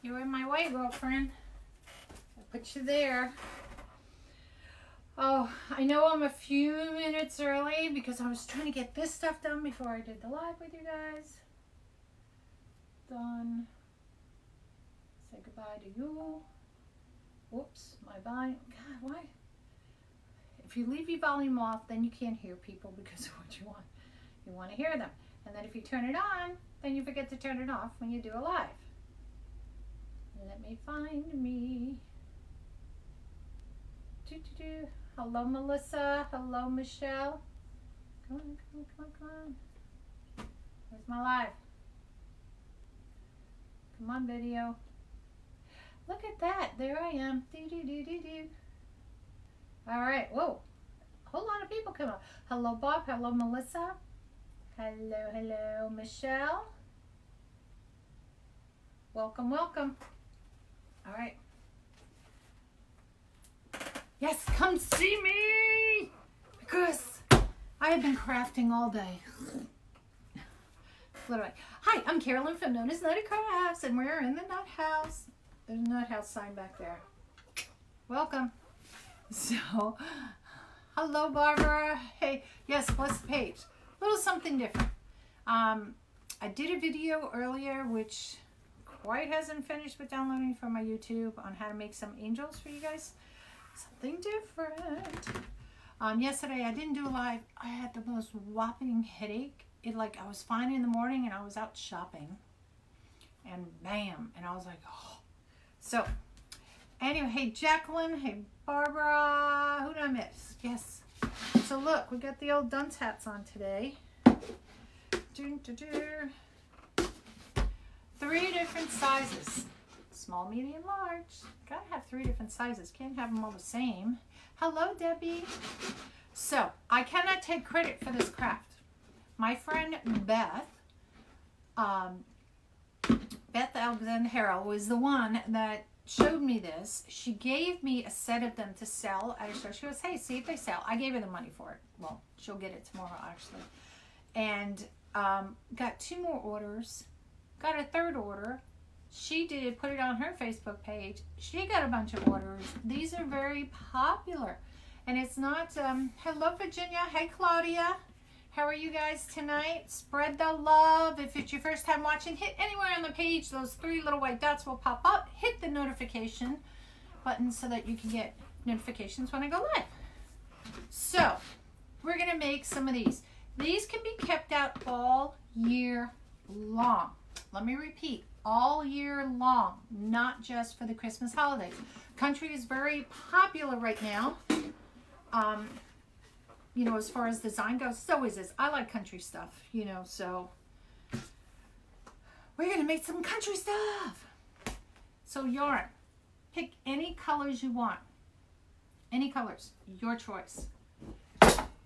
You're in my way, girlfriend. I put you there. Oh, I know I'm a few minutes early because I was trying to get this stuff done before I did the live with you guys. Done. Say goodbye to you. Whoops, my volume. God, why? If you leave your volume off, then you can't hear people because of what you want. You want to hear them. And then if you turn it on, then you forget to turn it off when you do a live. Let me find me. Hello, Melissa. Hello, Michelle. Come on, come on, come on, come on. Where's my live? Come on, video. Look at that. There I am. All right. Whoa. A whole lot of people come up. Hello, Bob. Hello, Melissa. Hello, hello, Michelle. Welcome, welcome. All right. Yes, come see me because I have been crafting all day. Literally. Hi, I'm Carolynne from NonnasNuttykrafts, and we're in the nut house. There's a nut house sign back there. Welcome. So, hello, Barbara. Hey, yes, bless the page. A little something different. I did a video earlier, which quite hasn't finished with downloading from my YouTube on how to make some angels for you guys. Something different. Yesterday I didn't do a live. I had the most whopping headache. I was fine in the morning and I was out shopping. And bam. And I was like, oh. So, anyway, hey Jacqueline, hey Barbara. Who did I miss? Yes. So look, we got the old dunce hats on today. 3 different sizes. Small, medium, large. Gotta have 3 different sizes. Can't have them all the same. Hello, Debbie. So, I cannot take credit for this craft. My friend Beth, Beth Alexander Harrell was the one that showed me this. She gave me a set of them to sell at a show. She goes, hey, see if they sell. I gave her the money for it. Well, she'll get it tomorrow, actually. And got 2 more orders. Got a 3rd order. She did put it on her Facebook page. She got a bunch of orders. These are very popular. And it's not, hello Virginia, hey Claudia. How are you guys tonight? Spread the love. If it's your first time watching, hit anywhere on the page. Those 3 little white dots will pop up. Hit the notification button so that you can get notifications when I go live. So, we're going to make some of these. These can be kept out all year long. Let me repeat. All year long, not just for the Christmas holidays. Country is very popular right now. You know, as far as design goes, so is this. I like country stuff, you know, so we're going to make some country stuff. So yarn, pick any colors you want. Any colors, your choice.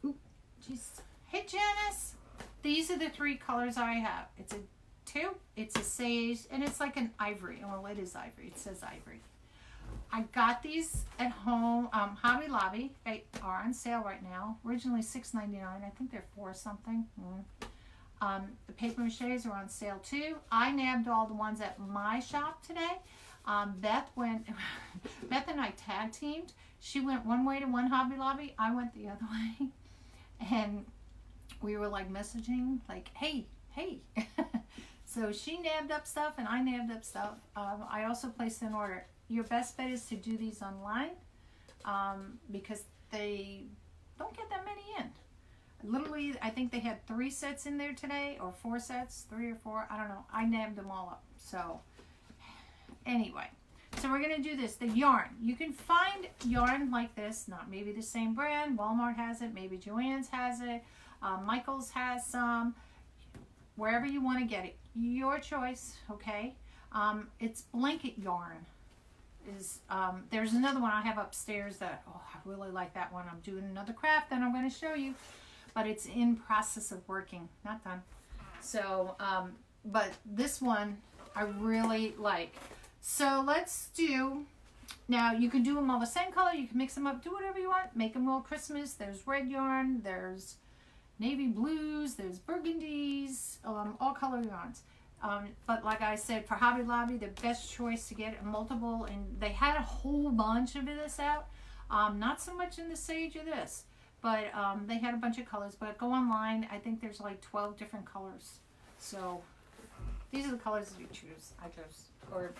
Ooh, jeez. Hey, Janice. These are the 3 colors I have. It's a 2, it's a sage, and it's like an ivory. Well, it is ivory. It says ivory. I got these at home. Hobbby Lobby. They are on sale right now. Originally $6.99. I think they're $4 something. The paper maches are on sale too. I nabbed all the ones at my shop today. Beth and I tag teamed. She went one way to one Hobbby Lobby. I went the other way. And we were like messaging, like, hey. So she nabbed up stuff and I nabbed up stuff. I also placed an order. Your best bet is to do these online because they don't get that many in. Literally, I think they had 3 sets in there today, or 4 sets, 3 or 4. I don't know. I nabbed them all up. So anyway, so we're going to do this. The yarn. You can find yarn like this, not maybe the same brand. Walmart has it. Maybe Joann's has it. Michael's has some. Wherever you want to get it. Your choice, okay? It's blanket yarn. There's another one I have upstairs that, oh, I really like that one. I'm doing another craft that I'm going to show you, but it's in process of working, not done. So, but this one I really like. So let's do, now you can do them all the same color. You can mix them up, do whatever you want. Make them all Christmas. There's red yarn. There's navy blues. There's burgundies. All color yarns. But like I said, for Hobby Lobby, the best choice to get multiple, and they had a whole bunch of this out. Not so much in the sage of this, but they had a bunch of colors. But go online, I think there's like 12 different colors. So these are the colors that you choose. I chose, or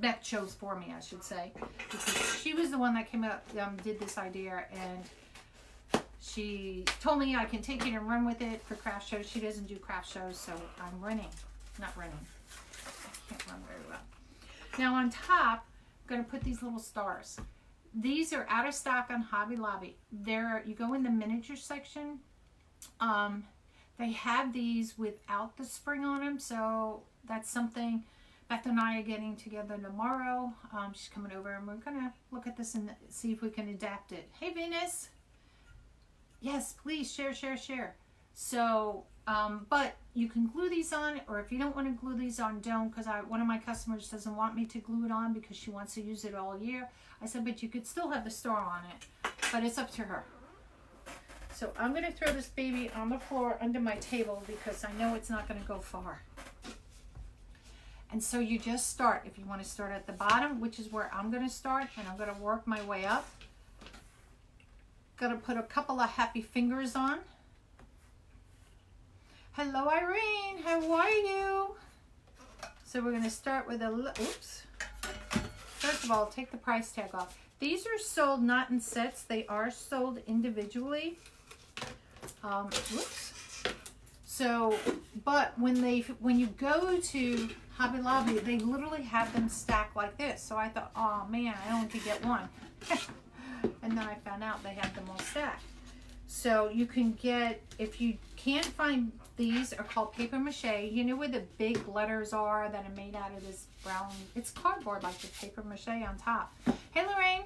Beth chose for me, I should say, because she was the one that came up, did this idea, and she told me I can take it and run with it for craft shows. She doesn't do craft shows, so I'm not running. I can't run very well. Now on top, I'm going to put these little stars. These are out of stock on Hobby Lobby. You go in the miniature section. They have these without the spring on them, so that's something. Beth and I are getting together tomorrow. She's coming over, and we're gonna look at this and see if we can adapt it. Hey, Venus. Yes, please share. So, but you can glue these on, or if you don't want to glue these on, don't, because one of my customers doesn't want me to glue it on because she wants to use it all year. I said, but you could still have the star on it, but it's up to her. So I'm going to throw this baby on the floor under my table because I know it's not going to go far. And so you just start. If you want to start at the bottom, which is where I'm going to start, and I'm going to work my way up. Going to put a couple of happy fingers on. Hello, Irene. How are you? So we're going to start with a oops. First of all, take the price tag off. These are sold not in sets. They are sold individually. Whoops. So, but when you go to Hobby Lobby, they literally have them stacked like this. So I thought, oh man, I only could get one. And then I found out they have them all stacked. So you can get, if you can't find, these are called paper mache. You know where the big letters are that are made out of this brown, it's cardboard like the paper mache on top. Hey Lorraine,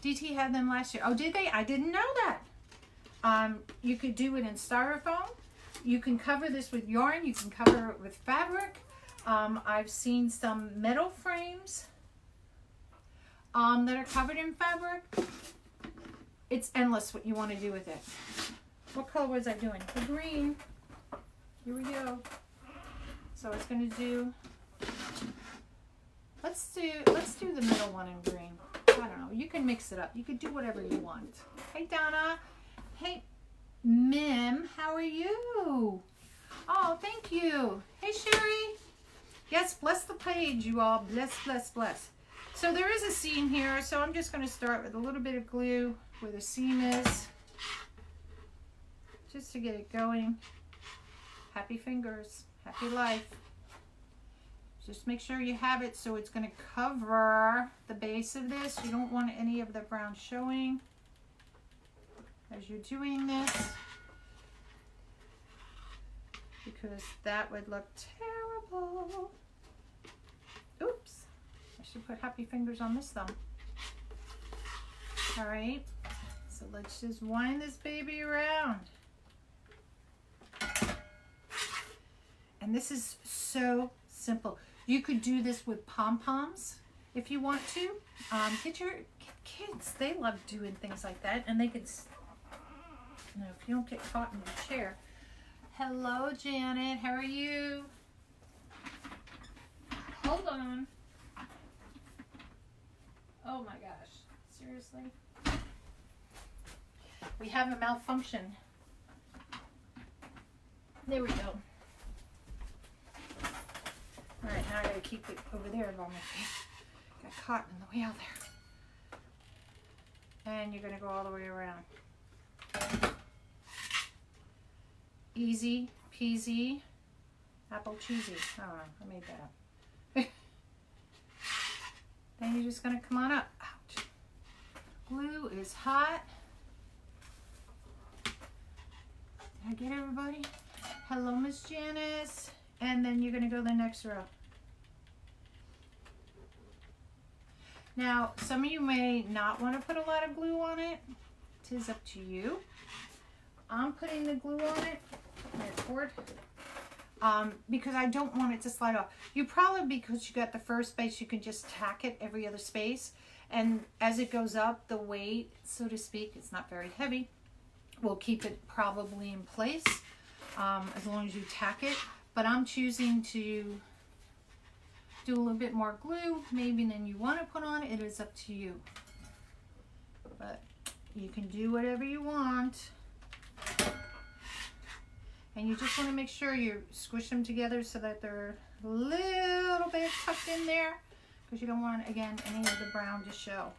DT had them last year. Oh, did they? I didn't know that. You could do it in styrofoam. You can cover this with yarn. You can cover it with fabric. I've seen some metal frames that are covered in fabric. It's endless what you want to do with it. What color was I doing? The green. Here we go. So it's going to do, let's do the middle one in green. I don't know. You can mix it up. You can do whatever you want. Hey, Donna. Hey, Mim. How are you? Oh, thank you. Hey, Sherry. Yes, bless the page, you all. Bless, bless, bless. So there is a seam here, so I'm just going to start with a little bit of glue where the seam is, just to get it going. Happy fingers, happy life. Just make sure you have it so it's going to cover the base of this. You don't want any of the brown showing as you're doing this, because that would look terrible. Oops. I should put happy fingers on this thumb. All right, so let's just wind this baby around. And this is so simple. You could do this with pom-poms if you want to. Get your kids, they love doing things like that. And they could, you know, if you don't get caught in the chair. Hello, Janet, how are you? Hold on. Oh my gosh, seriously? We have a malfunction. There we go. All right, now I gotta keep it over there by my face. Got caught in the way out there. And you're gonna go all the way around. Easy peasy, apple cheesy. I don't know, I made that up. Then you're just gonna come on up. Ouch. Glue is hot. Did I get everybody? Hello, Miss Janice. And then you're gonna go the next row. Now, some of you may not want to put a lot of glue on it. It is up to you. I'm putting the glue on it. Because I don't want it to slide off. You probably, because you got the first space, you can just tack it every other space. And as it goes up, the weight, so to speak, it's not very heavy, will keep it probably in place as long as you tack it. but I'm choosing to do a little bit more glue maybe than you want to put on. It is up to you, but you can do whatever you want. And you just want to make sure you squish them together so that they're a little bit tucked in there, because you don't want, again, any of the brown to show.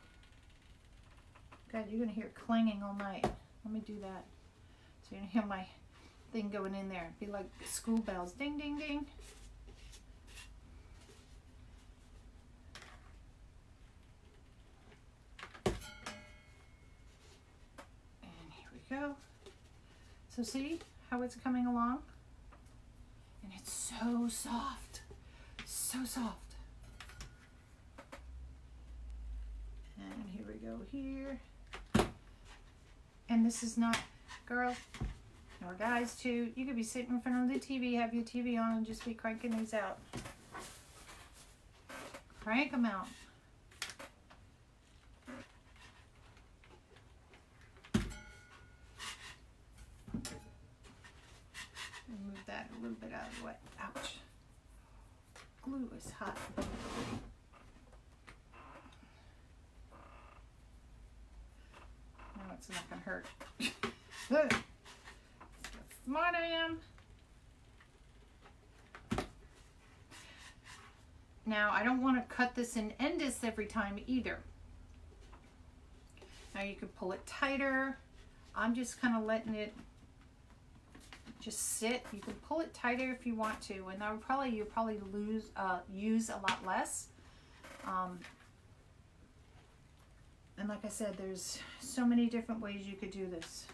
God, you're going to hear clanging all night. Let me do that. So you're going to hear my thing going in there. It'd be like school bells. Ding, ding, ding. And here we go. So see how it's coming along? And it's so soft. So soft. And here we go here. And this is not, girls, or guys too, you could be sitting in front of the TV, have your TV on, and just be cranking these out. Crank them out. Move that a little bit out of the way. Ouch. Glue is hot. No, it's not going to hurt. Look how smart I am. Now, I don't want to cut this and end this every time either. Now, you can pull it tighter. I'm just kind of letting it just sit. You can pull it tighter if you want to, and that would you'll probably use a lot less. And like I said, there's so many different ways you could do this.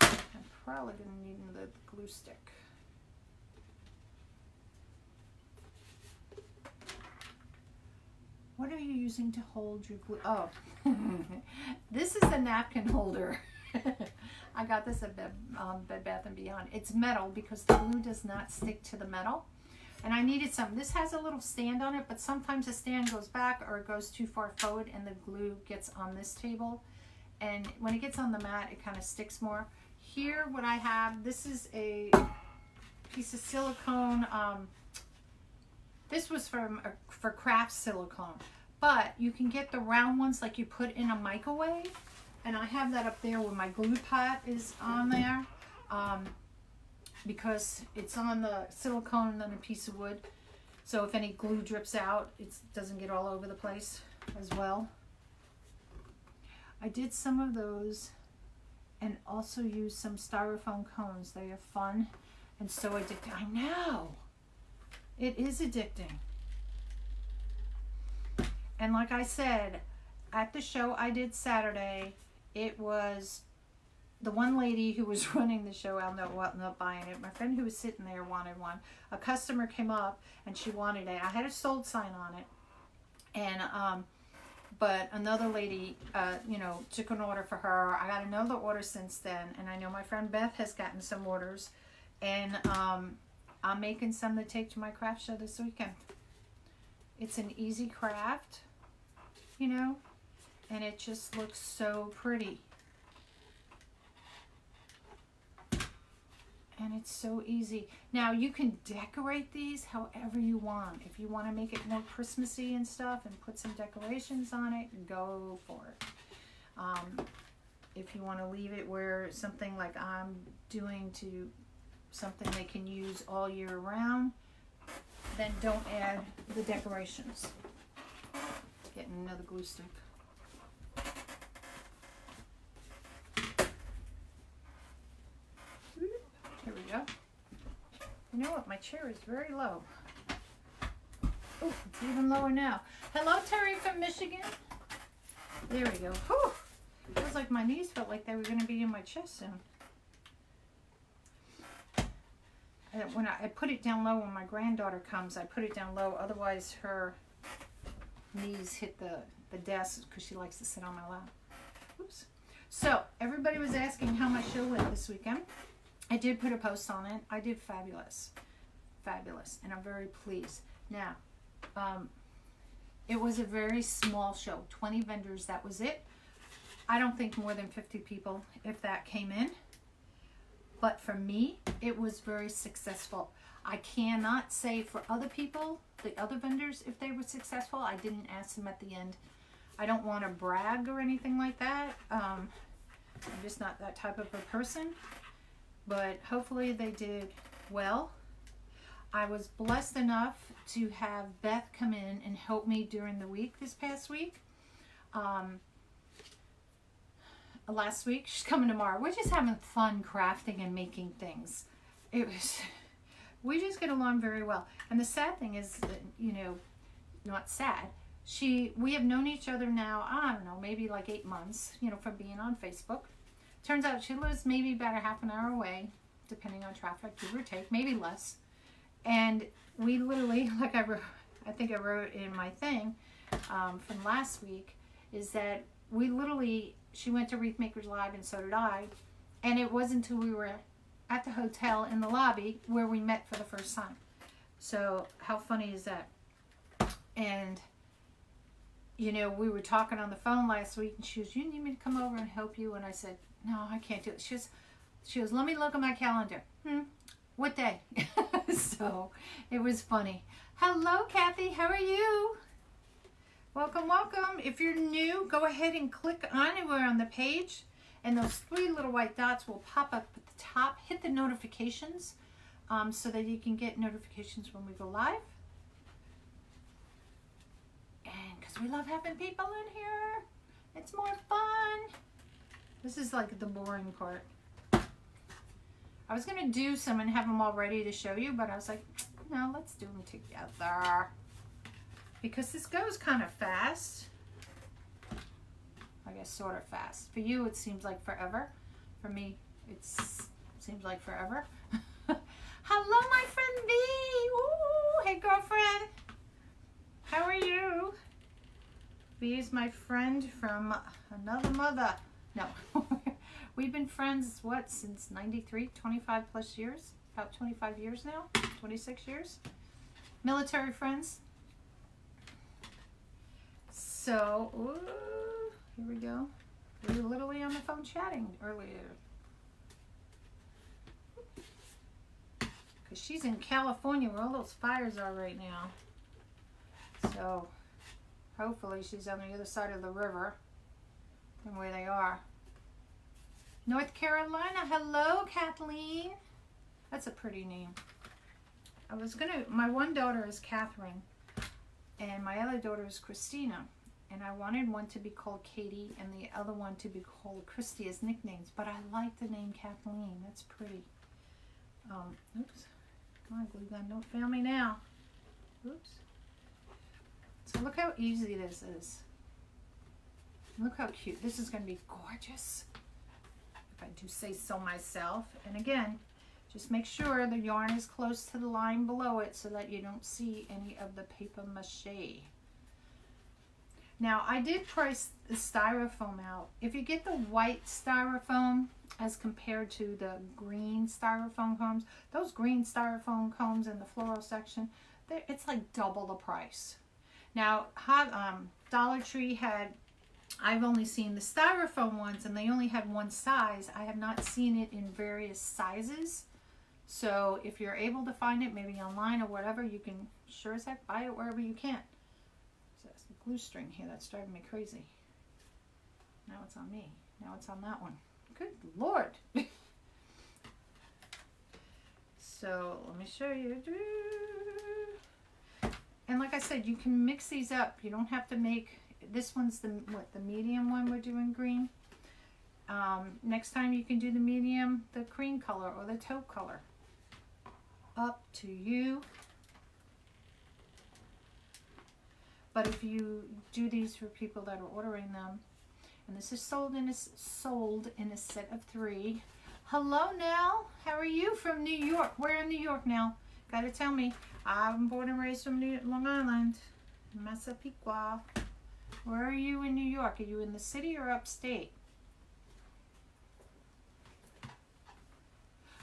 I'm probably going to need the glue stick. What are you using to hold your glue? Oh, this is a napkin holder. I got this at Bed Bath & Beyond. It's metal because the glue does not stick to the metal. And I needed some. This has a little stand on it, but sometimes the stand goes back or it goes too far forward and the glue gets on this table. And when it gets on the mat, it kind of sticks more. Here, what I have, this is a piece of silicone. This was for Krafts silicone. But you can get the round ones like you put in a microwave. And I have that up there where my glue pot is on there. Because it's on the silicone and then a piece of wood. So if any glue drips out, it doesn't get all over the place as well. I did some of those and also used some styrofoam cones. They are fun and so addicting. I know. It is addicting. And like I said, at the show I did Saturday, it was the one lady who was running the show. I'll not buying it. My friend who was sitting there wanted one. A customer came up and she wanted it. I had a sold sign on it. And, but another lady, you know, took an order for her. I got another order since then. And I know my friend Beth has gotten some orders. And I'm making some to take to my craft show this weekend. It's an easy craft, you know, and it just looks so pretty. And it's so easy. Now you can decorate these however you want. If you want to make it more Christmassy and stuff and put some decorations on it, go for it. If you want to leave it where something like I'm doing to something they can use all year round, then don't add the decorations. Getting another glue stick. Here we go. You know what? My chair is very low. Oh, it's even lower now. Hello, Terry from Michigan. There we go. Whew. Feels like my knees felt like they were going to be in my chest soon. When I put it down low, when my granddaughter comes, I put it down low. Otherwise, her knees hit the desk because she likes to sit on my lap. Oops. So, everybody was asking how my show went this weekend. I did put a post on it. I did fabulous. Fabulous. And I'm very pleased. Now, it was a very small show. 20 vendors, that was it. I don't think more than 50 people, if that, came in. But for me, it was very successful. I cannot say for other people, the other vendors, if they were successful. I didn't ask them at the end. I don't want to brag or anything like that. I'm just not that type of a person. But hopefully they did well. I was blessed enough to have Beth come in and help me during the week this past week. Last week, she's coming tomorrow. We're just having fun crafting and making things. We just get along very well. And the sad thing is that, you know, not sad. We have known each other now, I don't know, maybe like 8 months, you know, from being on Facebook. Turns out she lives maybe about a half an hour away, depending on traffic, give or take, maybe less. And we literally, like I think I wrote in my thing from last week, is that we literally, she went to Wreath Makers Live and so did I. And it wasn't until we were at the hotel in the lobby where we met for the first time. So how funny is that? And, you know, we were talking on the phone last week and she goes, you need me to come over and help you? And I said, no, I can't do it. She goes, let me look at my calendar. What day? So it was funny. Hello, Kathy. How are you? Welcome, welcome. If you're new, go ahead and click on anywhere on the page, and those 3 little white dots will pop up at the top. Hit the notifications so that you can get notifications when we go live. And because we love having people in here, it's more fun. This is like the boring part. I was going to do some and have them all ready to show you, but I was like, no, let's do them together. Because this goes kind of fast. I guess sort of fast. For you, it seems like forever. For me, it seems like forever. Hello, my friend B. Ooh, hey, girlfriend. How are you? B is my friend from another mother. No. We've been friends, what, since 93? 25 plus years? About 25 years now? 26 years? Military friends. So, ooh, here we go. We were literally on the phone chatting earlier. Because she's in California where all those fires are right now. So, hopefully she's on the other side of the river from where they are. North Carolina. Hello, Kathleen. That's a pretty name. My one daughter is Catherine, and my other daughter is Christina. And I wanted one to be called Katie and the other one to be called Christy as nicknames. But I like the name Kathleen. That's pretty. Oops. Come on, glue gun. Don't fail me now. Oops. So look how easy this is. Look how cute. This is going to be gorgeous. If I do say so myself. And again, just make sure the yarn is close to the line below it so that you don't see any of the paper mache. Now, I did price the styrofoam out. If you get the white styrofoam as compared to the green styrofoam combs, those green styrofoam combs in the floral section, it's like double the price. Now, Dollar Tree had, I've only seen the styrofoam ones and they only had one size. I have not seen it in various sizes. So if you're able to find it, maybe online or whatever, you can sure as heck buy it wherever you can. So that's the glue string here that's driving me crazy. Now it's on me. Now it's on that one. Good Lord. So let me show you. And like I said, you can mix these up. You don't have to make, this one's the medium one we're doing green. Next time you can do the medium, the cream color or the taupe color. Up to you. But if you do these for people that are ordering them, and this is sold in a set of 3. Hello, Nell. How are you from New York? Where in New York now? Gotta tell me. I'm born and raised from Long Island, Massapequa. Where are you in New York? Are you in the city or upstate?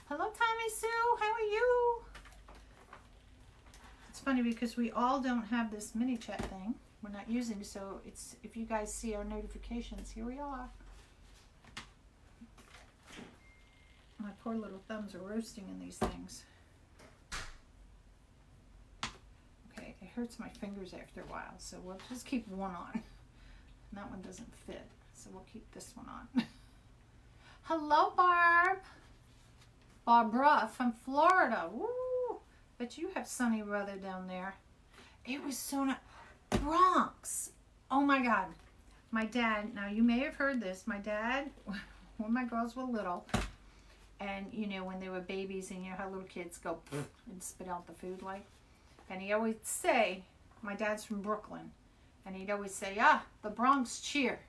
Hello, Tommy Sue. How are you? It's funny because we all don't have this mini chat thing. We're not using it, so it's, if you guys see our notifications, here we are. My poor little thumbs are roasting in these things. hurts my fingers after a while, so we'll just keep one on. And that one doesn't fit, so we'll keep this one on. Hello, Barb. Barbara from Florida. Woo! But you have sunny weather down there. It was so nice. Bronx. Oh my God. My dad, now you may have heard this, my dad, when my girls were little, and you know, when they were babies, and you know how little kids go and spit out the food like, and he always say, my dad's from Brooklyn, and he'd always say, the Bronx cheer.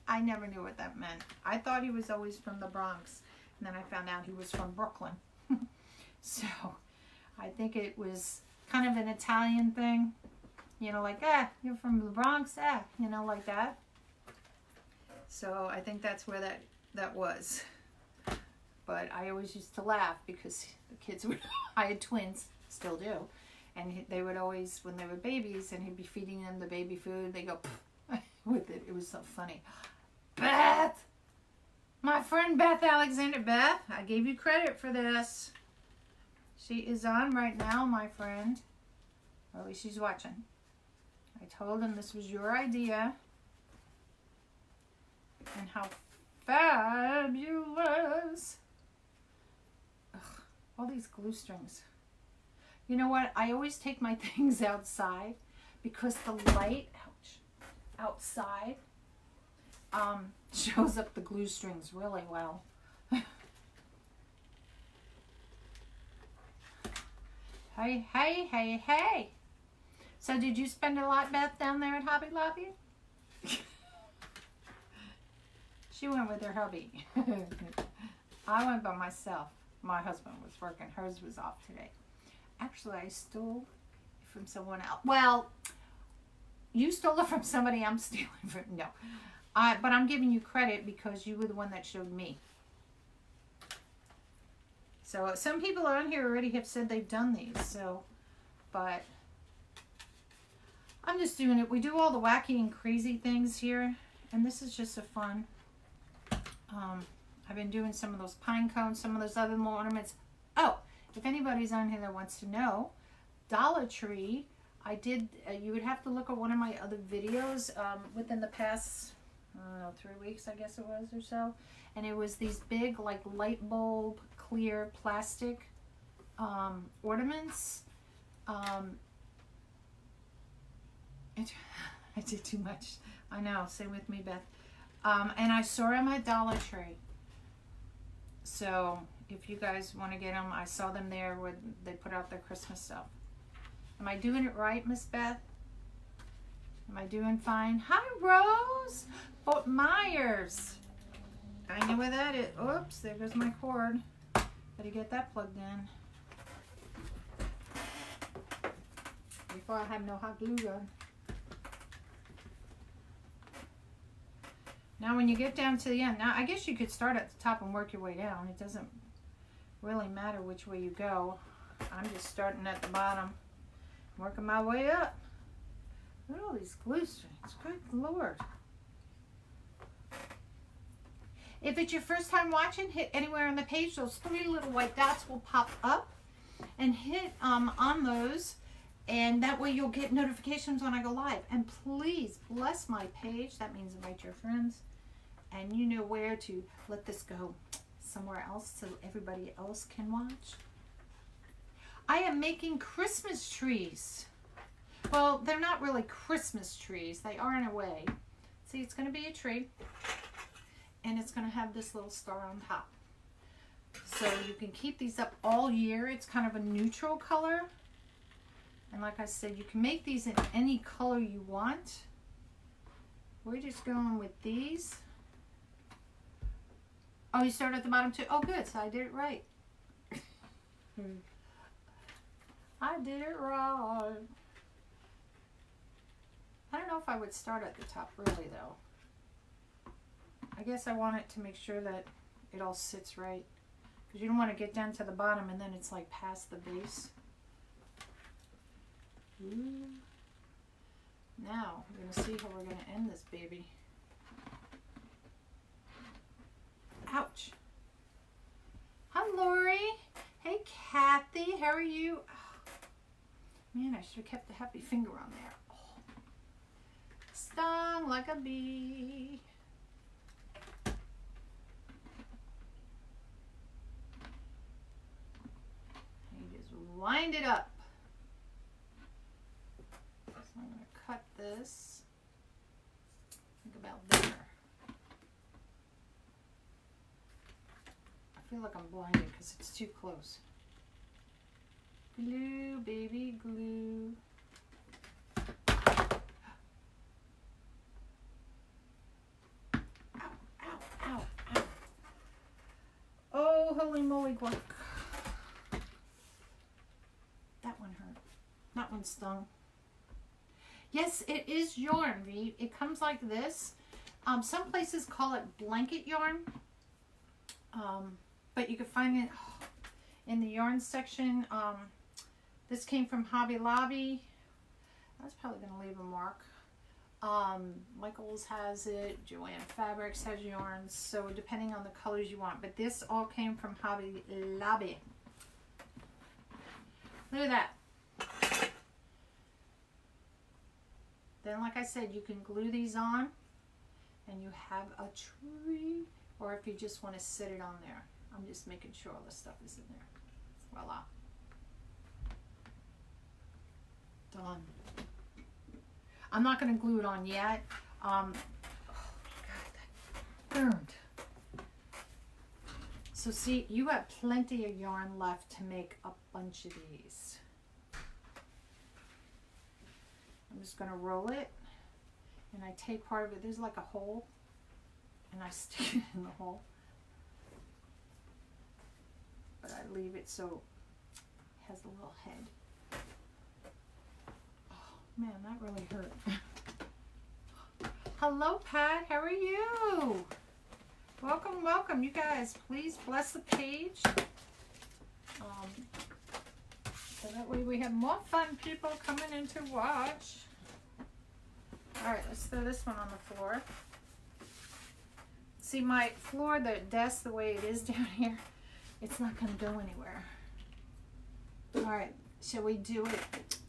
I never knew what that meant. I thought he was always from the Bronx, and then I found out he was from Brooklyn. So I think it was kind of an Italian thing, you know, like, you're from the Bronx, you know, like that. So I think that's where that was. But I always used to laugh because the kids would, I had twins, still do, and they would always, when they were babies, and he'd be feeding them the baby food, they go with it. It was so funny. Beth! My friend Beth Alexander. Beth, I gave you credit for this. She is on right now, my friend. Or at least she's watching. I told him this was your idea. And how fabulous. Ugh, all these glue strings. You know what? I always take my things outside because the light, outside shows up the glue strings really well. Hey, hey, hey, hey. So did you spend a lot, Beth, down there at Hobby Lobby? She went with her hubby. I went by myself. My husband was working. Hers was off today. Actually, I stole it from someone else. Well, you stole it from somebody. I'm stealing from... No. But I'm giving you credit because you were the one that showed me. So some people on here already have said they've done these. So, but I'm just doing it. We do all the wacky and crazy things here. And this is just a fun. I've been doing some of those pine cones, some of those other little ornaments. Oh, if anybody's on here that wants to know, Dollar Tree, I did, you would have to look at one of my other videos within the past, I don't know, 3 weeks, I guess it was, or so. And it was these big, like, light bulb, clear plastic ornaments. I did too much. I know, stay with me, Beth. And I saw them at Dollar Tree. So if you guys want to get them, I saw them there where they put out their Christmas stuff. Am I doing it right, Miss Beth? Am I doing fine? Hi, Rose. Fort Myers. I know where that is. Oops, there goes my cord. Better get that plugged in. Before I have no hot glue gun. Now when you get down to the end, now I guess you could start at the top and work your way down. It doesn't really matter which way you go. I'm just starting at the bottom, working my way up. Look at all these glue strings, good Lord. If it's your first time watching, hit anywhere on the page. Those 3 little white dots will pop up, and hit on those, and that way you'll get notifications when I go live. And please bless my page. That means invite your friends. And you know where to let this go somewhere else so everybody else can watch. I am making Christmas trees. Well, they're not really Christmas trees. They are in a way. See, it's going to be a tree. And it's going to have this little star on top. So you can keep these up all year. It's kind of a neutral color. And like I said, you can make these in any color you want. We're just going with these. Oh, you started at the bottom too? Oh, good. So I did it right. I did it right. I don't know if I would start at the top really, though. I guess I want it to make sure that it all sits right. Because you don't want to get down to the bottom and then it's like past the base. Ooh. Now, we're going to see how we're going to end this baby. Ouch. Hi, Lori. Hey, Kathy. How are you? Man, I should have kept the happy finger on there. Oh. Stung like a bee. You just wind it up. So I'm going to cut this. Think about there. I feel like I'm blinded because it's too close. Glue, baby, glue. Ow, ow, ow, ow. Oh, holy moly, guac. That one hurt. That one stung. Yes, it is yarn, V. It comes like this. Some places call it blanket yarn. But you can find it in the yarn section. This came from Hobby Lobby. That's probably going to leave a mark. Michaels has it. Joanne Fabrics has yarns. So depending on the colors you want. But this all came from Hobby Lobby. Look at that. Then, like I said, you can glue these on. And you have a tree. Or if you just want to sit it on there. I'm just making sure all the stuff is in there. Voila. Done. I'm not going to glue it on yet. Oh God, that burned. So see, you have plenty of yarn left to make a bunch of these. I'm just going to roll it, and I take part of it. There's like a hole, and I stick it in the hole. But I leave it so it has a little head. Man, that really hurt. Hello, Pat. How are you? Welcome, welcome. You guys, please bless the page. So that way we have more fun people coming in to watch. All right, let's throw this one on the floor. See, my floor, the desk, the way it is down here, it's not going to go anywhere. All right, shall we do it?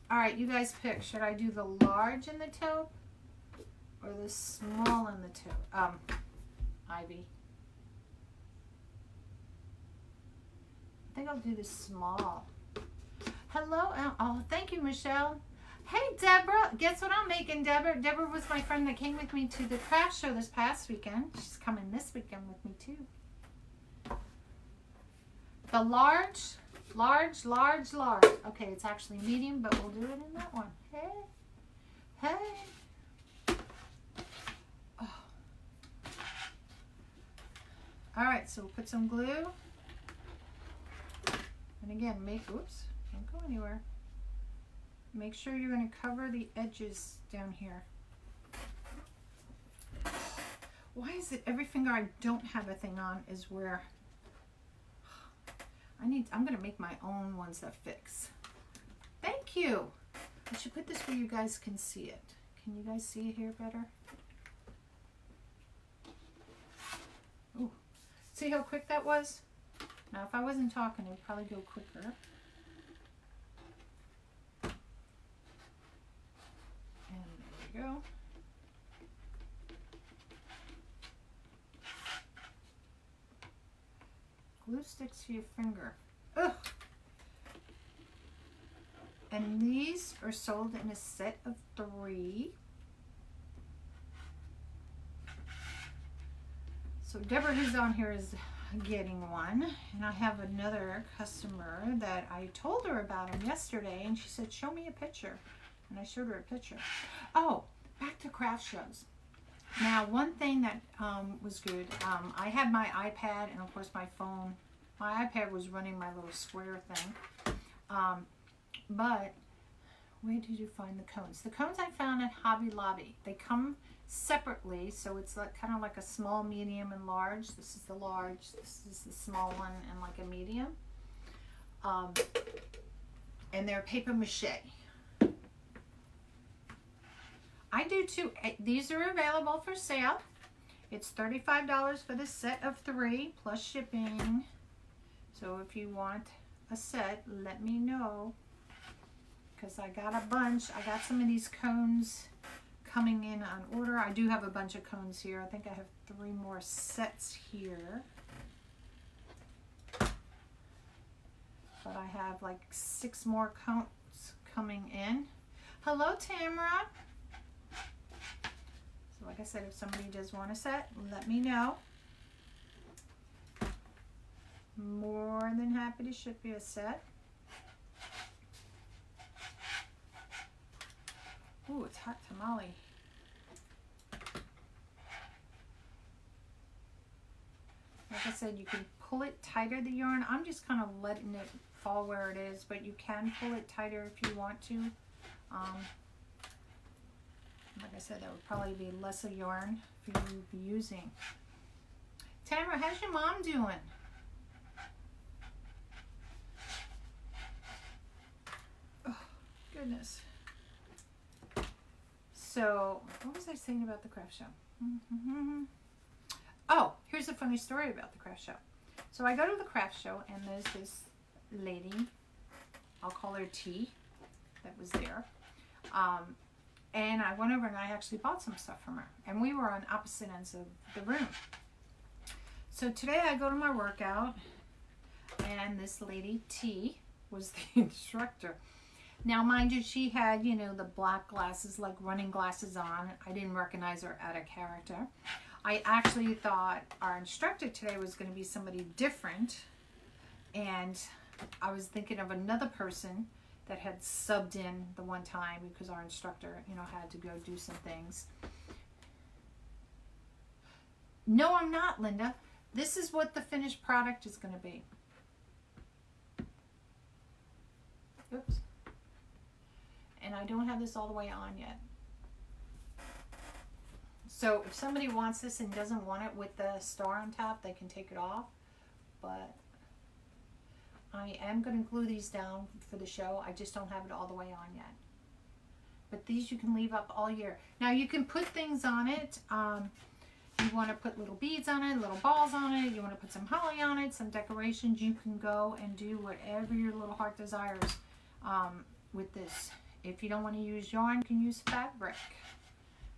All right, you guys pick. Should I do the large in the taupe or the small in the taupe? Ivy. I think I'll do the small. Hello. Oh, thank you, Michelle. Hey, Deborah. Guess what I'm making, Deborah? Deborah was my friend that came with me to the craft show this past weekend. She's coming this weekend with me, too. The large. Large. Okay, it's actually medium, but we'll do it in that one. Hey. Oh. All right, so we'll put some glue. And again, oops, don't go anywhere. Make sure you're going to cover the edges down here. Why is it every finger I don't have a thing on is where... I'm going to make my own ones that fix. Thank you. I should put this where you guys can see it. Can you guys see it here better? Ooh. See how quick that was? Now, if I wasn't talking, it would probably go quicker. And there we go. Glue sticks to your finger. Ugh. And these are sold in a set of 3. So Deborah, who's on here, is getting one. And I have another customer that I told her about him yesterday, and she said, show me a picture. And I showed her a picture. Oh, back to craft shows. Now, one thing that was good, I had my iPad and, of course, my phone. My iPad was running my little square thing. But where did you find the cones? The cones I found at Hobby Lobby. They come separately, so it's like, kind of like a small, medium, and large. This is the large. This is the small one and like a medium. And they're paper mache. I do too. These are available for sale. It's $35 for the set of 3 plus shipping. So if you want a set, let me know. because I got a bunch. I got some of these cones coming in on order. I do have a bunch of cones here. I think I have 3 more sets here. But I have like 6 more cones coming in. Hello, Tamara. So like I said, if somebody does want a set, let me know. More than happy to ship you a set. Ooh, it's hot tamale. Like I said, you can pull it tighter, the yarn. I'm just kind of letting it fall where it is, but you can pull it tighter if you want to. Like I said, that would probably be less of yarn for you to be using. Tamara, how's your mom doing? Oh, goodness. So, what was I saying about the craft show? Oh, here's a funny story about the craft show. So I go to the craft show and there's this lady, I'll call her T, that was there. And I went over and I actually bought some stuff from her. And we were on opposite ends of the room. So today I go to my workout and this lady T was the instructor. Now, mind you, she had, you know, the black glasses, like running glasses on. I didn't recognize her out of character. I actually thought our instructor today was going to be somebody different. And I was thinking of another person that had subbed in the one time because our instructor, you know, had to go do some things. No, I'm not, Linda. This is what the finished product is going to be. Oops. And I don't have this all the way on yet. So if somebody wants this and doesn't want it with the star on top, they can take it off. But I am going to glue these down for the show. I just don't have it all the way on yet. But these you can leave up all year. Now you can put things on it. You want to put little beads on it, little balls on it. You want to put some holly on it, some decorations. You can go and do whatever your little heart desires with this. If you don't want to use yarn, you can use fabric.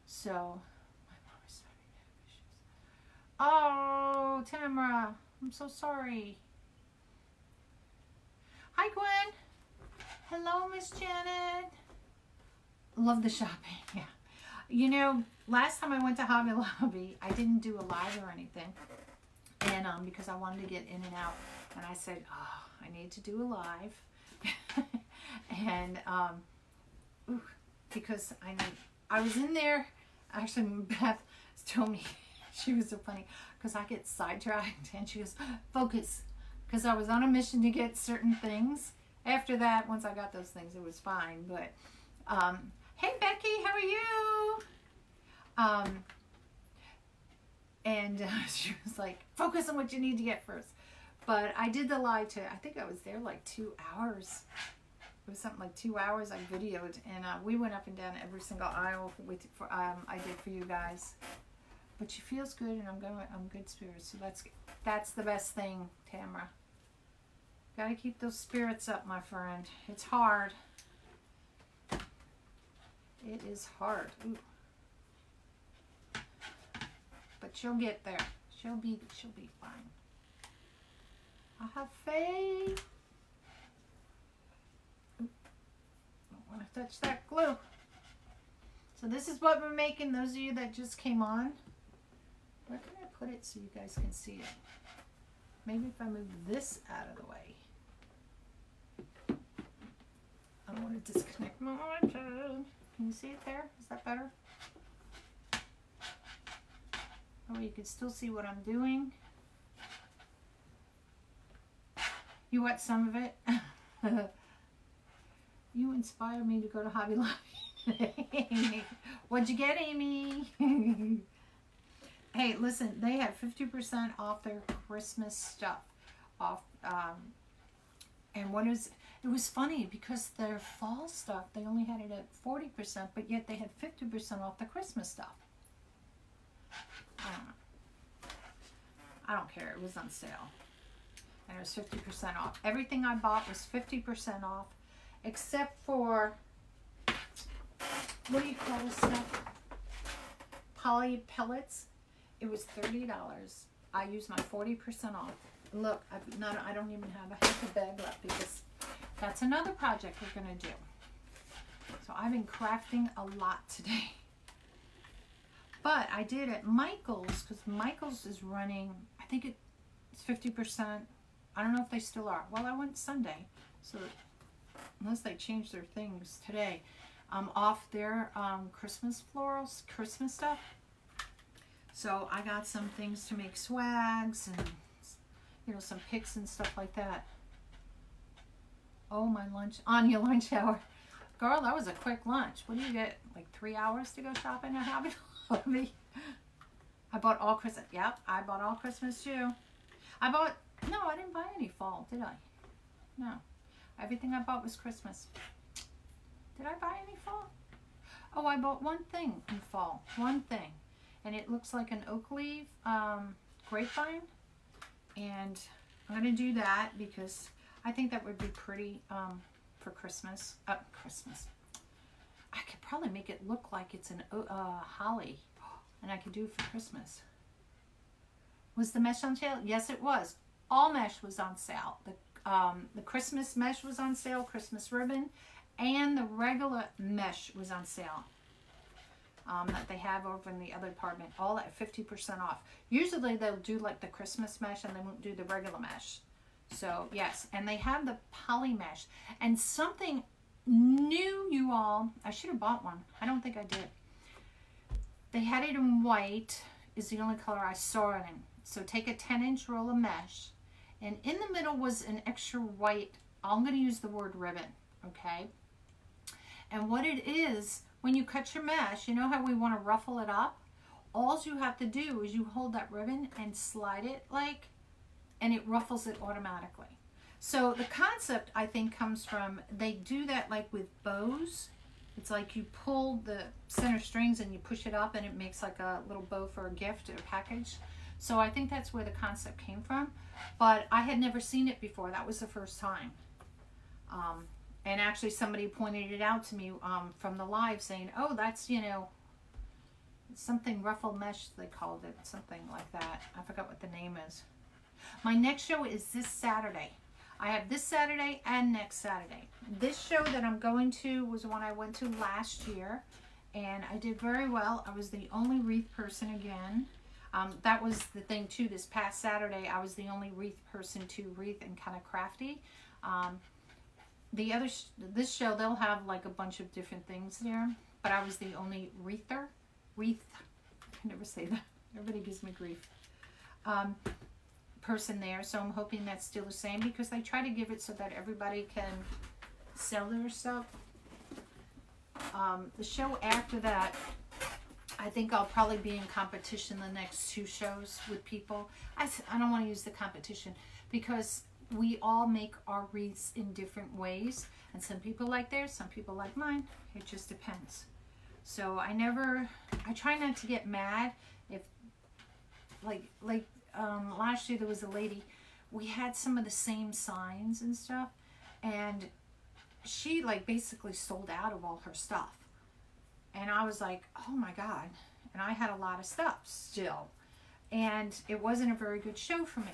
So, my mom is starting to have issues. Oh, Tamara, I'm so sorry. Hi, Gwen. Hello, Miss Janet. Love the shopping, yeah. You know, last time I went to Hobby Lobby, I didn't do a live or anything. And because I wanted to get in and out. And I said, oh, I need to do a live. And because I was in there, actually Beth told me, she was so funny, because I get sidetracked and she goes, focus, because I was on a mission to get certain things. After that, once I got those things, it was fine. But hey Becky, how are you? And she was like, focus on what you need to get first. But I did the live to, I think I was there like 2 hours. It was something like 2 hours I videoed, and we went up and down every single aisle I did for you guys. But she feels good, and I'm good spirits. So that's the best thing, Tamara. Gotta keep those spirits up, my friend. It's hard. It is hard. Ooh. But she'll get there. She'll be fine. I have faith. Don't want to touch that glue. So this is what we're making. Those of you that just came on, where can I put it so you guys can see it? Maybe if I move this out of the way. I don't want to disconnect my iPad. Can you see it there? Is that better? Oh, you can still see what I'm doing. You want some of it? You inspired me to go to Hobby Lobby. What'd you get, Amy? Hey, listen, they have 50% off their Christmas stuff. And it was funny because their fall stuff, they only had it at 40%, but yet they had 50% off the Christmas stuff. I don't know. I don't care. It was on sale. And it was 50% off. Everything I bought was 50% off. except for, what do you call this stuff? Poly pellets. It was $30. I used my 40% off. Look, I don't even have a half a bag left because that's another project we're going to do. So I've been crafting a lot today. But I did at Michael's, because Michael's is running, I think it's 50%. I don't know if they still are. Well, I went Sunday, so unless they change their things today, off their Christmas florals, Christmas stuff. So I got some things to make swags and, you know, some picks and stuff like that. Oh, my lunch, on your lunch hour. Girl, that was a quick lunch. What do you get, like 3 hours to go shopping at Hobbby Lobby? I bought all Christmas. Yep, I bought all Christmas too. No, I didn't buy any fall, did I? No. Everything I bought was Christmas. Did I buy any fall? Oh, I bought one thing in fall. One thing. And it looks like an oak leaf grapevine. And I'm going to do that because I think that would be pretty for Christmas. Christmas. I could probably make it look like it's an holly. And I could do it for Christmas. Was the mesh on sale? Yes, it was. All mesh was on sale. The Christmas mesh was on sale, Christmas ribbon, and the regular mesh was on sale. That they have over in the other department, all at 50% off. Usually they'll do like the Christmas mesh and they won't do the regular mesh. So yes, and they have the poly mesh. And something new, you all, I should have bought one. I don't think I did. They had it in white, is the only color I saw it in. So take a 10-inch roll of mesh, and in the middle was an extra white, I'm going to use the word ribbon, okay? And what it is, when you cut your mesh, you know how we want to ruffle it up? All you have to do is you hold that ribbon and slide it like, and it ruffles it automatically. So the concept, I think, comes from, they do that like with bows. It's like you pull the center strings and you push it up and it makes like a little bow for a gift or a package. So I think that's where the concept came from. But I had never seen it before. That was the first time. And actually somebody pointed it out to me from the live saying, oh, that's, you know, something ruffle mesh, they called it. Something like that. I forgot what the name is. My next show is this Saturday. I have this Saturday and next Saturday. This show that I'm going to was one I went to last year, and I did very well. I was the only wreath person again. That was the thing too. This past Saturday, I was the only wreath person to wreath and kind of crafty. This show, they'll have like a bunch of different things there, but I was the only wreather. Wreath. I can never say that. Everybody gives me grief. Person there, so I'm hoping that's still the same because they try to give it so that everybody can sell their stuff. The show after that, I think I'll probably be in competition the next 2 shows with people. I don't want to use the competition because we all make our wreaths in different ways, and some people like theirs, some people like mine. It just depends. So I try not to get mad if like last year there was a lady, we had some of the same signs and stuff, and she like basically sold out of all her stuff, and I was like, oh my god, and I had a lot of stuff still, and it wasn't a very good show for me.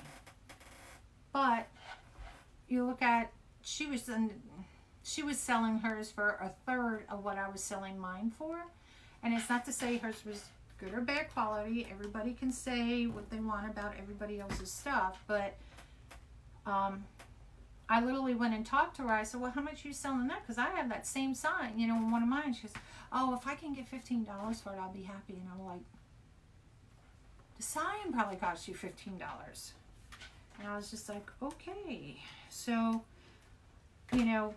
But you look at, she was selling hers for 1/3 of what I was selling mine for, and it's not to say hers was good or bad quality. Everybody can say what they want about everybody else's stuff, but I literally went and talked to her. I said, well, how much are you selling that? Because I have that same sign, you know, in one of mine. She goes, oh, if I can get $15 for it, I'll be happy. And I'm like, the sign probably cost you $15. And I was just like, okay. So, you know,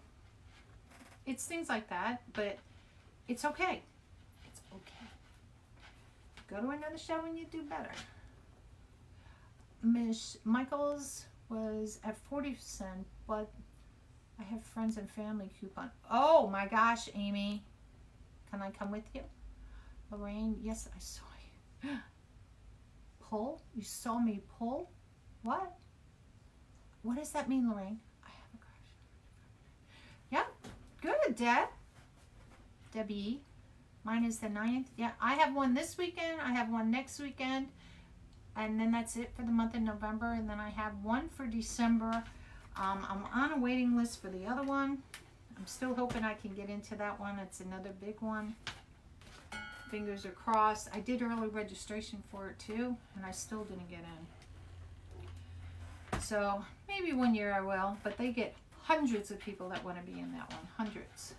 it's things like that, but it's okay. It's okay. Go to another show and you do better. Michael's was at 40%, but I have friends and family coupon. Oh my gosh, Amy. Can I come with you? Lorraine, yes, I saw you. Pull? You saw me pull? What? What does that mean, Lorraine? I have a crush. Yep. Good, Debbie. Mine is the 9th. Yeah, I have one this weekend. I have one next weekend. And then that's it for the month of November. And then I have one for December. I'm on a waiting list for the other one. I'm still hoping I can get into that one. It's another big one. Fingers are crossed. I did early registration for it too, and I still didn't get in. So maybe one year I will, but they get hundreds of people that want to be in that one. Hundreds.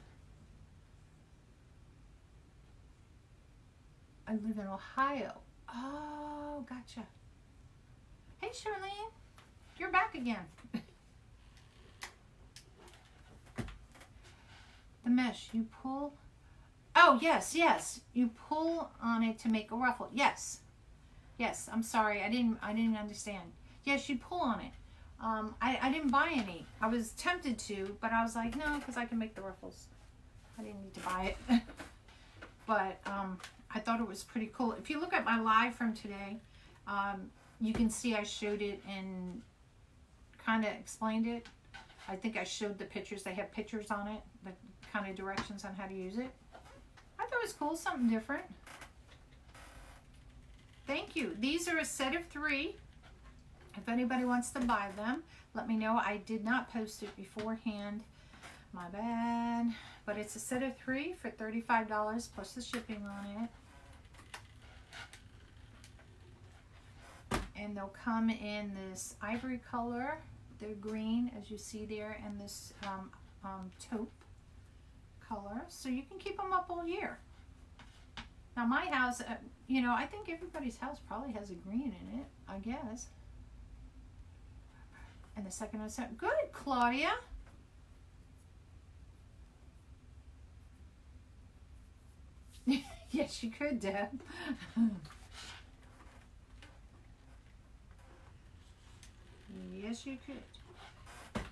I live in Ohio. Oh, gotcha. Hey, Carolynne. You're back again. The mesh, you pull. Oh, yes, yes. You pull on it to make a ruffle. Yes. Yes, I'm sorry. I didn't understand. Yes, you pull on it. I didn't buy any. I was tempted to, but I was like, no, because I can make the ruffles. I didn't need to buy it. But I thought it was pretty cool. If you look at my live from today, you can see I showed it and kind of explained it. I think I showed the pictures. They have pictures on it, the kind of directions on how to use it. I thought it was cool, something different. Thank you. These are a set of 3. If anybody wants to buy them, let me know. I did not post it beforehand. My bad. But it's a set of 3 for $35 plus the shipping on it. And they'll come in this ivory color. They're green, as you see there, and this taupe color. So you can keep them up all year. Now my house, you know, I think everybody's house probably has a green in it, I guess. And the second I said, good, Claudia. Yes, you could, Deb. Yes, you could.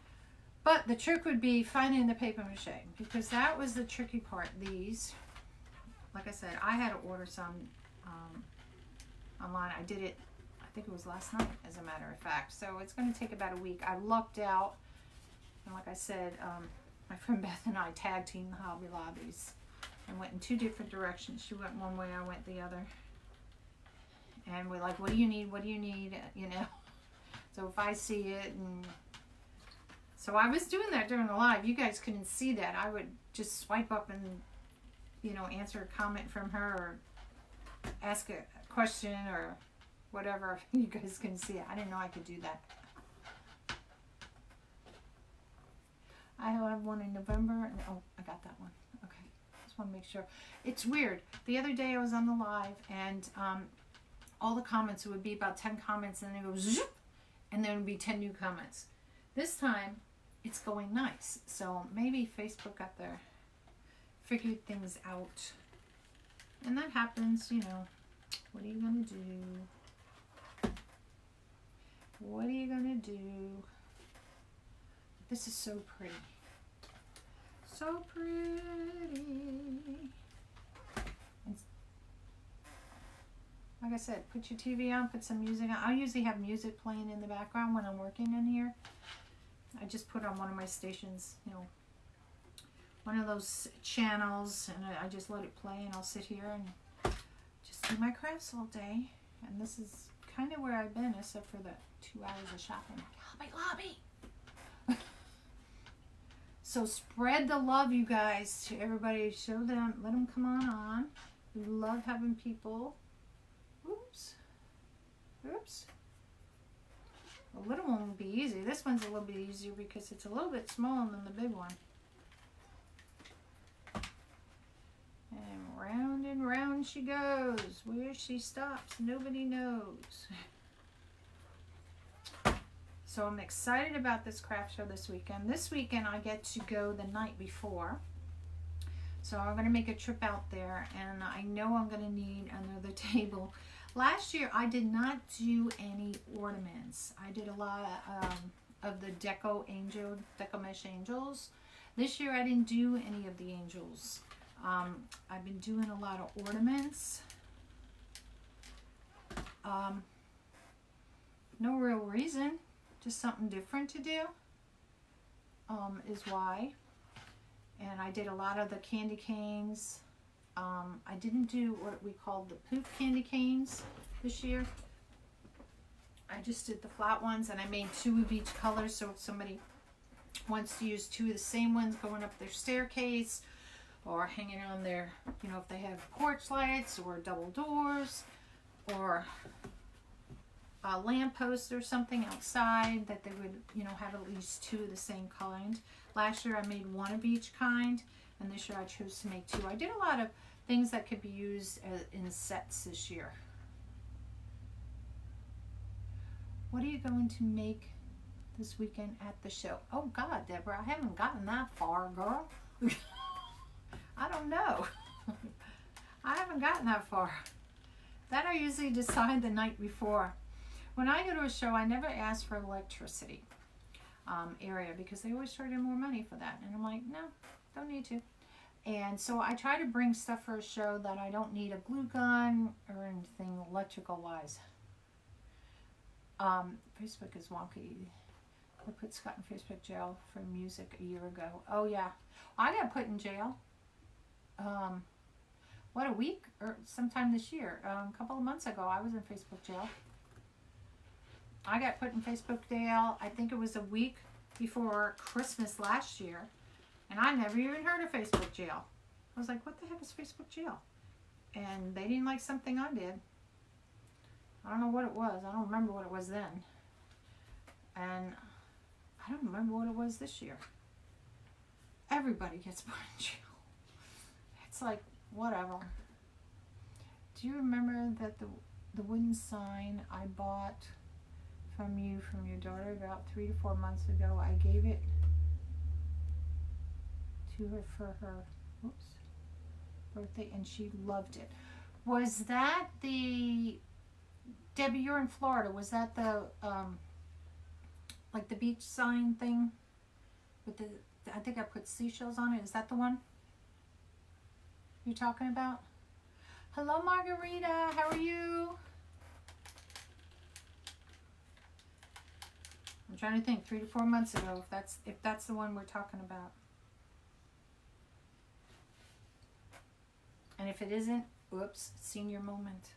But the trick would be finding the paper mache, because that was the tricky part. These, like I said, I had to order some online. I did it, I think it was last night, as a matter of fact. So it's going to take about a week. I lucked out, and like I said, my friend Beth and I tag teamed the Hobbby Lobbies and went in 2 different directions. She went one way, I went the other. And we're like, what do you need? What do you need? You know. So if I see it, and so I was doing that during the live. You guys couldn't see that. I would just swipe up and, you know, answer a comment from her or ask a question or whatever. You guys couldn't see it. I didn't know I could do that. I have one in November. And, oh, I got that one. Okay. Just want to make sure. It's weird. The other day I was on the live, and all the comments, it would be about 10 comments, and then it goes zoop, and there would be 10 new comments. This time, it's going nice. So maybe Facebook got their figured things out. And that happens, you know. What are you going to do? What are you going to do? This is so pretty. So pretty. And like I said, put your TV on, put some music on. I usually have music playing in the background when I'm working in here. I just put on one of my stations, you know, one of those channels, and I just let it play, and I'll sit here and just do my crafts all day. And this is kind of where I've been, except for the 2 hours of shopping. Hobbby Lobby! So spread the love, you guys, to everybody. Show them, let them come on. We love having people. Oops. Oops. The little one will be easy. This one's a little bit easier because it's a little bit smaller than the big one. And round she goes. Where she stops, nobody knows. So I'm excited about this craft show this weekend. This weekend I get to go the night before. So I'm going to make a trip out there, and I know I'm going to need another table. Last year I did not do any ornaments. I did a lot of the deco mesh angels. This year I didn't do any of the angels. I've been doing a lot of ornaments. No real reason, just something different to do is why. And I did a lot of the candy canes. I didn't do what we called the poof candy canes this year. I just did the flat ones, and I made 2 of each color, so if somebody wants to use 2 of the same ones going up their staircase or hanging on their, you know, if they have porch lights or double doors or a lamppost or something outside, that they would, you know, have at least 2 of the same kind. Last year I made 1 of each kind, and this year I chose to make 2. I did a lot of things that could be used in sets this year. What are you going to make this weekend at the show? Oh God, Deborah, I haven't gotten that far, girl. I don't know. I haven't gotten that far. That I usually decide the night before. When I go to a show, I never ask for electricity area, because they always charge more money for that. And I'm like, no, don't need to. And so I try to bring stuff for a show that I don't need a glue gun or anything electrical wise. Facebook is wonky. I put Scott in Facebook jail for music a year ago. Oh yeah, I got put in jail. What, a week or sometime this year? A couple of months ago, I was in Facebook jail. I got put in Facebook jail. I think it was a week before Christmas last year, and I never even heard of Facebook jail. I was like, what the heck is Facebook jail? And they didn't like something I did. I don't know what it was. I don't remember what it was then. And I don't remember what it was this year. Everybody gets put in jail. It's like, whatever. Do you remember that the wooden sign I bought from you, from your daughter, about 3 to 4 months ago? I gave it to her for her birthday, and she loved it. Was that the... Debbie, you're in Florida. Was that the, like the beach sign thing? With the, I think I put seashells on it. Is that the one you're talking about? Hello, Margarita. How are you? I'm trying to think. 3 to 4 months ago, if that's the one we're talking about. And if it isn't, whoops, senior moment.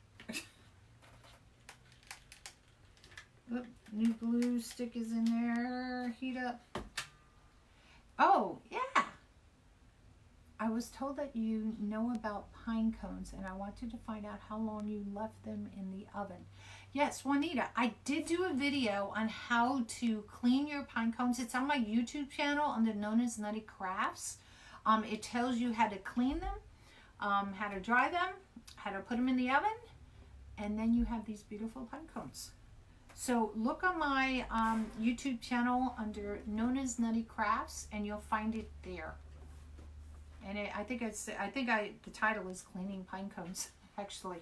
Oop, new glue stick is in there. Heat up. Oh, yeah. I was told that you know about pine cones, and I wanted to find out how long you left them in the oven. Yes, Juanita, I did do a video on how to clean your pine cones. It's on my YouTube channel under NonnasNuttykrafts. It tells you how to clean them, how to dry them, how to put them in the oven, and then you have these beautiful pine cones. So look on my YouTube channel under NonnasNuttykrafts, and you'll find it there. And I think the title is Cleaning Pine Cones, actually.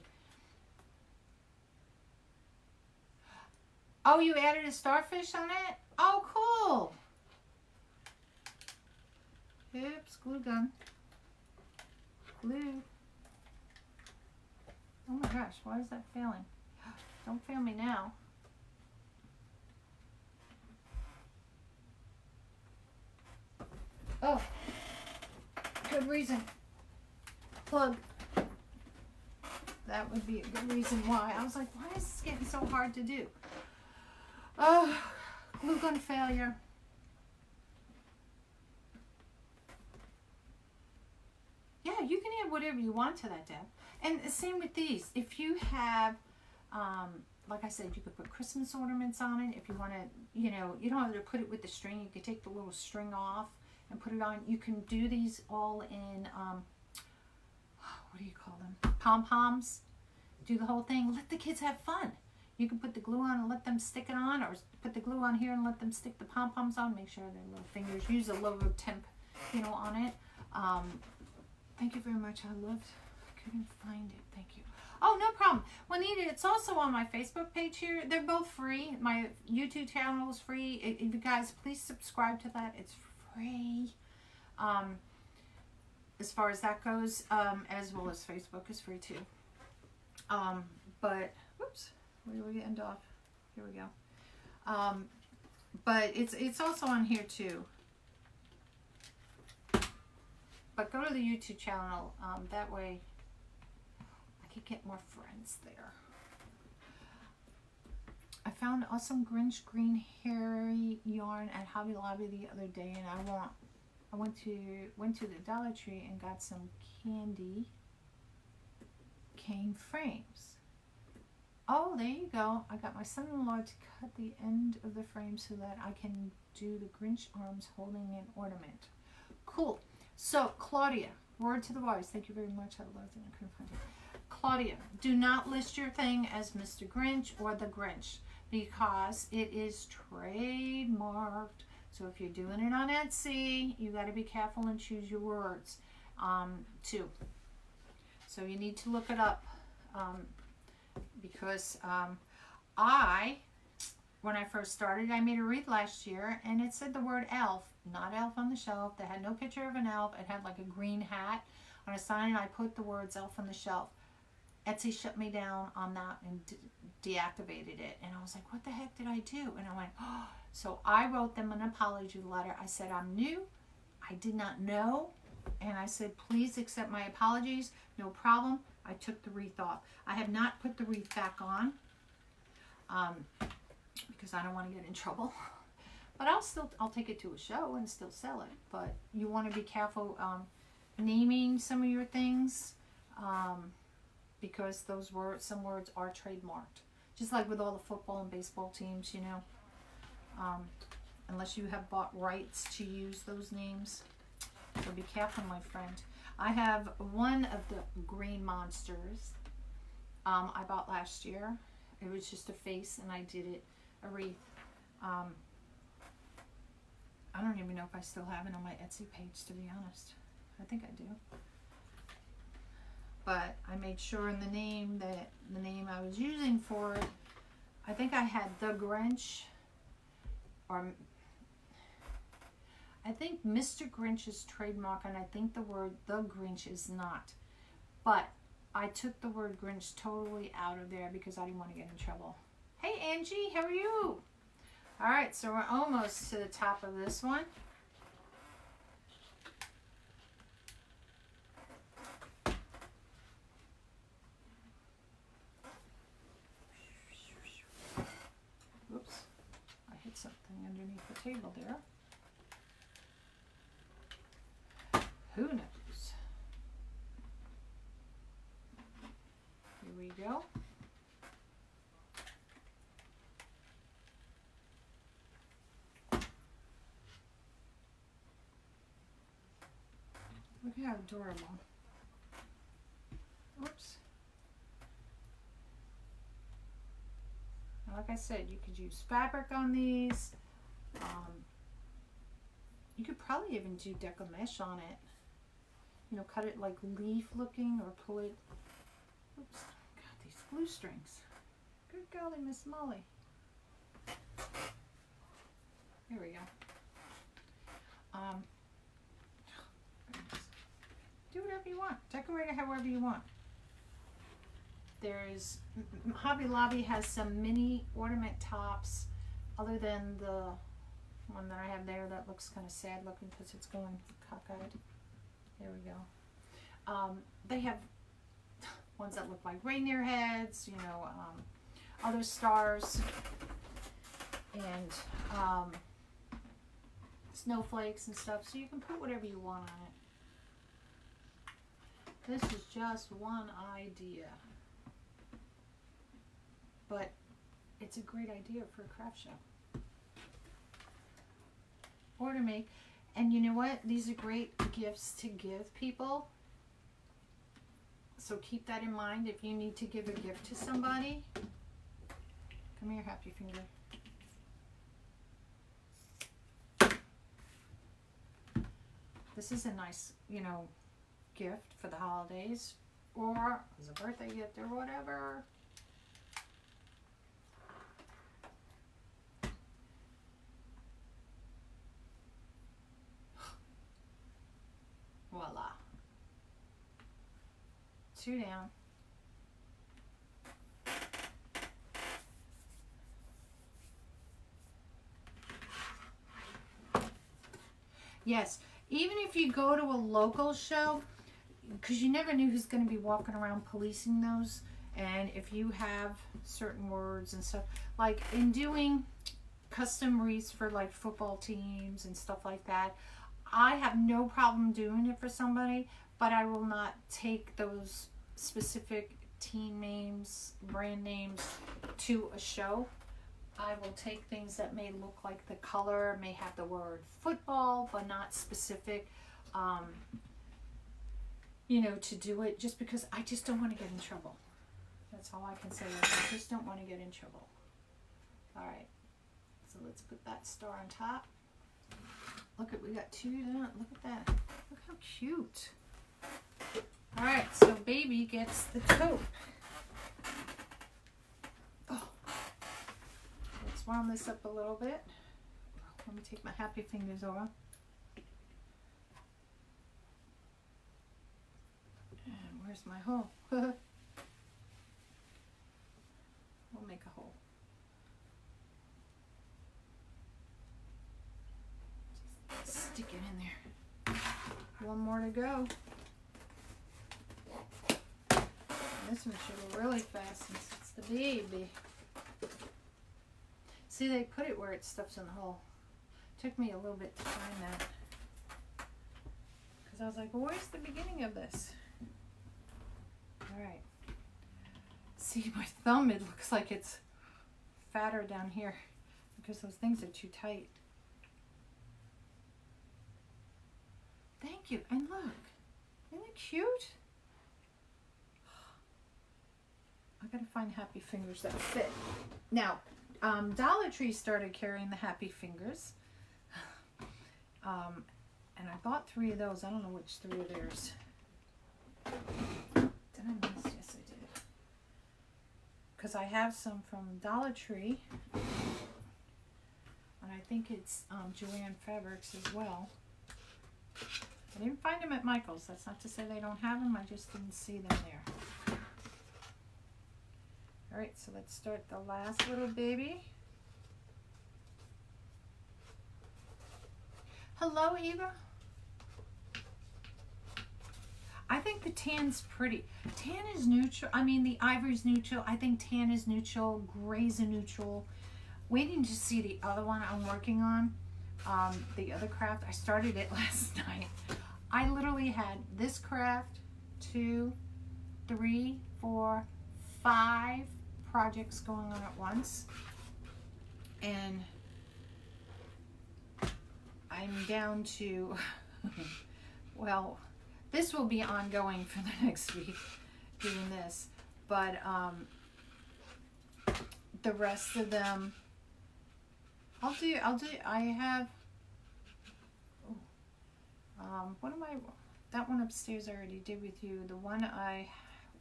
Oh, you added a starfish on it? Oh, cool. Oops, glue gun. Glue. Oh my gosh, why is that failing? Don't fail me now. Oh, good reason. Plug. That would be a good reason why. I was like, why is this getting so hard to do? Oh, glue gun failure. Yeah, you can add whatever you want to that, Deb. And the same with these. If you have, like I said, you could put Christmas ornaments on it. If you want to, you know, you don't have to put it with the string. You could take the little string off and put it on. You can do these all in, what do you call them? Pom-poms. Do the whole thing. Let the kids have fun. You can put the glue on and let them stick it on, or put the glue on here and let them stick the pom-poms on. Make sure their little fingers, use a low temp, you know, on it. Thank you very much. I couldn't find it. Thank you. Oh, no problem. Juanita, it's also on my Facebook page here. They're both free. My YouTube channel is free. If you guys, please subscribe to that. It's free. As far as that goes, as well as Facebook is free too. But, whoops, where do we end off? Here we go. But it's also on here too. But go to the YouTube channel. That way I could get more friends there. I found awesome Grinch green hairy yarn at Hobby Lobby the other day, and I went to the Dollar Tree and got some candy cane frames. Oh, there you go. I got my son-in-law to cut the end of the frame so that I can do the Grinch arms holding an ornament. Cool. So, Claudia, word to the wise. Thank you very much. I loved it. I couldn't find it. Claudia, do not list your thing as Mr. Grinch or the Grinch, because it is trademarked. So if you're doing it on Etsy, you got to be careful and choose your words too. So you need to look it up, because when I first started, I made a wreath last year and it said the word elf, not elf on the shelf. They had no picture of an elf. It had like a green hat on a sign, and I put the words elf on the shelf. Etsy shut me down on that and deactivated it. And I was like, what the heck did I do? And I went, oh. So I wrote them an apology letter. I said, I'm new. I did not know. And I said, please accept my apologies. No problem. I took the wreath off. I have not put the wreath back on because I don't want to get in trouble. But I'll take it to a show and still sell it. But you want to be careful naming some of your things. Because some words are trademarked. Just like with all the football and baseball teams, you know. Unless you have bought rights to use those names. So be careful, my friend. I have one of the green monsters I bought last year. It was just a face, and I did it a wreath. I don't even know if I still have it on my Etsy page, to be honest. I think I do. But I made sure in the name that the name I was using for it, I think I had the Grinch, or I think Mr. Grinch is trademark, and I think the word the Grinch is not. But I took the word Grinch totally out of there because I didn't want to get in trouble. Hey Angie, how are you? All right, so we're almost to the top of this one. Oops, I hit something underneath the table there. Who knows? Here we go. Look how adorable. Oops. Now, like I said, you could use fabric on these. You could probably even do deco mesh on it. You know, cut it like leaf looking, or pull it. Oops. God, these glue strings. Good golly, Miss Molly. There we go. Do whatever you want. Decorate it however you want. There's Hobby Lobby has some mini ornament tops, other than the one that I have there that looks kind of sad looking because it's going cockeyed. There we go. They have ones that look like reindeer heads, you know, other stars, and snowflakes and stuff. So you can put whatever you want on it. This is just one idea, but it's a great idea for a craft show or to make. And you know what? These are great gifts to give people. So keep that in mind if you need to give a gift to somebody. Come here, Happy Finger. This is a nice, you know, gift for the holidays, or as a birthday gift, or whatever. Voila. 2 down. Yes, even if you go to a local show, because you never knew who's going to be walking around policing those, and if you have certain words and stuff, like in doing custom wreaths for like football teams and stuff like that, I have no problem doing it for somebody, but I will not take those specific team names, brand names to a show. I will take things that may look like the color, may have the word football, but not specific, you know, to do it, just because I just don't want to get in trouble. That's all I can say. I just don't want to get in trouble. All right, so let's put that star on top. Look at, we got two done. Look at that. Look how cute. All right, so baby gets the tote. Oh, let's round this up a little bit. Let me take my happy fingers over. And where's my hole? We'll make a hole. Just stick it in there. One more to go. This one should go really fast since it's the baby. See, they put it where it stuffs in the hole. Took me a little bit to find that. Because I was like, well, where's the beginning of this? Alright. See, my thumb, it looks like it's fatter down here because those things are too tight. Thank you. And look, isn't it cute? I gotta find happy fingers that fit. Now, Dollar Tree started carrying the happy fingers. And I bought 3 of those. I don't know which 3 are theirs. Did I miss? Yes, I did. Because I have some from Dollar Tree. And I think it's Joanne Fabrics as well. I didn't find them at Michael's. That's not to say they don't have them. I just didn't see them there. Alright, so let's start the last little baby. Hello, Eva. I think the tan's pretty. Tan is neutral. I mean, the ivory's neutral. I think tan is neutral. Gray's a neutral. Waiting to see the other one I'm working on. The other craft. I started it last night. I literally had this craft, 2, 3, 4, 5 projects going on at once. And I'm down to, well, this will be ongoing for the next week, doing this. But the rest of them, I have, what am I, that one upstairs I already did with you. The one I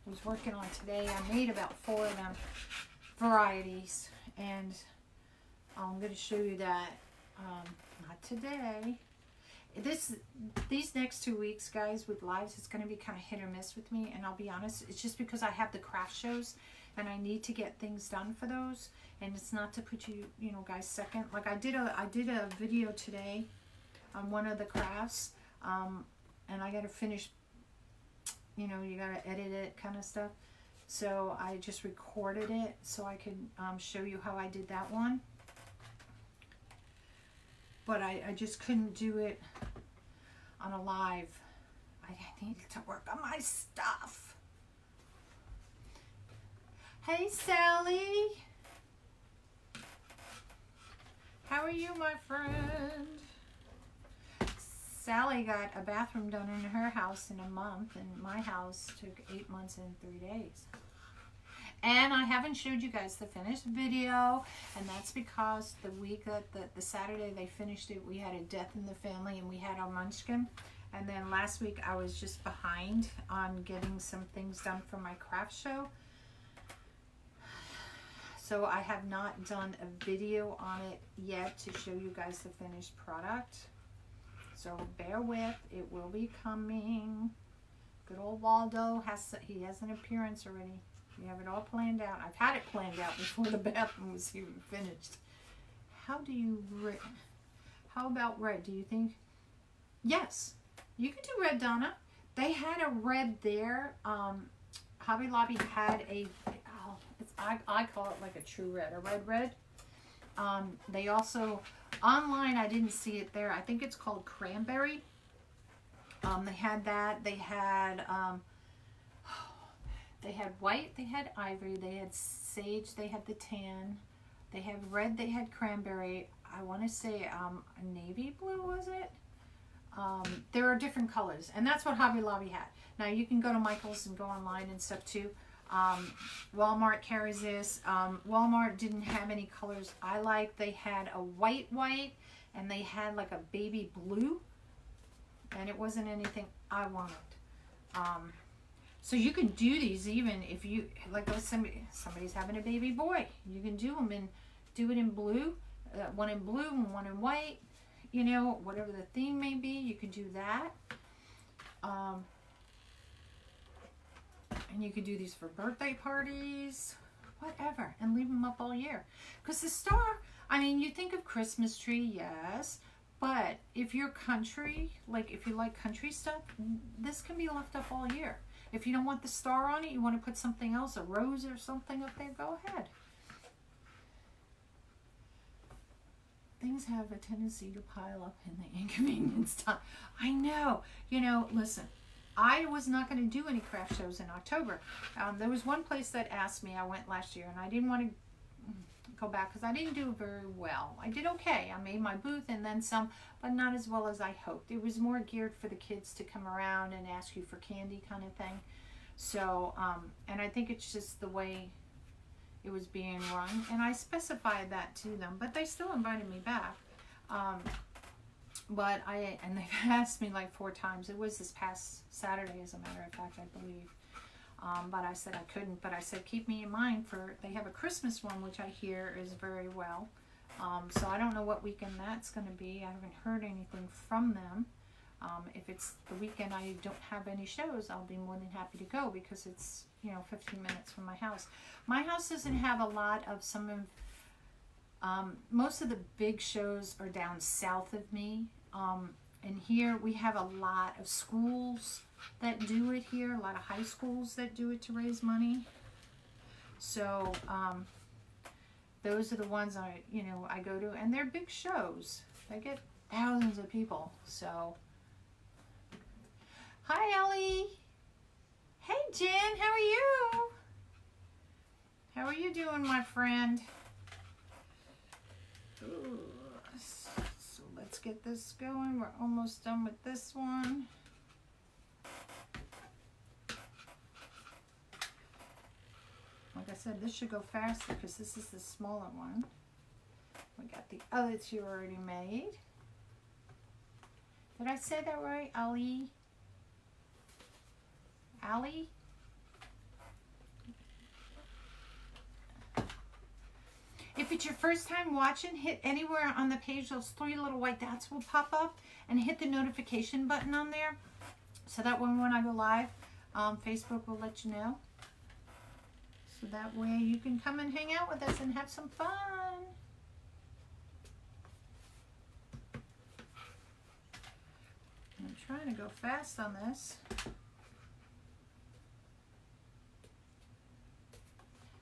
was working on today, I made about 4 of them varieties. And I'm going to show you that, not today. These next 2 weeks, guys, with lives, it's going to be kind of hit or miss with me. And I'll be honest, it's just because I have the craft shows and I need to get things done for those. And it's not to put you, you know, guys second. Like I did a video today on one of the crafts, and I got to finish, you know, you got to edit it kind of stuff. So I just recorded it so I could show you how I did that one. But I just couldn't do it on a live. I needed to work on my stuff. Hey, Sally. How are you, my friend? Sally got a bathroom done in her house in a month, and my house took 8 months and 3 days. And I haven't showed you guys the finished video, and that's because the week that the Saturday they finished it, we had a death in the family and we had our munchkin. And then last week I was just behind on getting some things done for my craft show. So I have not done a video on it yet to show you guys the finished product. So bear with, it will be coming. Good old Waldo has an appearance already. We have it all planned out. I've had it planned out before the bathroom was even finished. How about red? Do you think Yes, you could do red, Donna. They had a red there. Hobby Lobby had a, oh, I call it like a true red, a red. They also, online, I didn't see it there. I think it's called cranberry. They had that. They had white, they had ivory, they had sage, they had the tan, they had red, they had cranberry. I want to say navy blue, was it? There are different colors, and that's what Hobby Lobby had. Now you can go to Michael's and go online and stuff too. Walmart carries this. Walmart didn't have any colors I like. They had a white, and they had like a baby blue, and it wasn't anything I wanted. So you can do these even if you, like somebody's having a baby boy. You can do them and do it in blue, one in blue and one in white. You know, whatever the theme may be, you can do that. And you can do these for birthday parties, whatever, and leave them up all year. Because the star, I mean, you think of Christmas tree, yes, but if you're country, like if you like country stuff, this can be left up all year. If you don't want the star on it, you want to put something else, a rose or something up there, go ahead. Things have a tendency to pile up in the inconvenience time. I know. You know, listen, I was not going to do any craft shows in October. There was one place that asked me. I went last year, and I didn't want to go back because I didn't do very well. I did okay. I made my booth and then some, but not as well as I hoped. It was more geared for the kids to come around and ask you for candy kind of thing. So, and I think it's just the way it was being run, and I specified that to them, but they still invited me back. And they've asked me like 4 times. It was this past Saturday, as a matter of fact, I believe. But I said I couldn't, but I said keep me in mind for, they have a Christmas one, which I hear is very well. So I don't know what weekend that's going to be. I haven't heard anything from them. If it's the weekend I don't have any shows, I'll be more than happy to go because it's, you know, 15 minutes from my house. My house doesn't have a lot of most of the big shows are down south of me. And here we have a lot of schools that do it here, a lot of high schools that do it to raise money. So those are the ones I go to, and they're big shows. They get thousands of people. So, hi Ellie. Hey Jen, how are you? How are you doing, my friend? Ooh, so let's get this going. We're almost done with this one. Like I said, this should go faster because this is the smaller one. We got the other 2 already made. Did I say that right? Ali? Ali? If it's your first time watching, hit anywhere on the page. Those 3 little white dots will pop up, and hit the notification button on there so that when I go live, Facebook will let you know. So that way you can come and hang out with us and have some fun. I'm trying to go fast on this.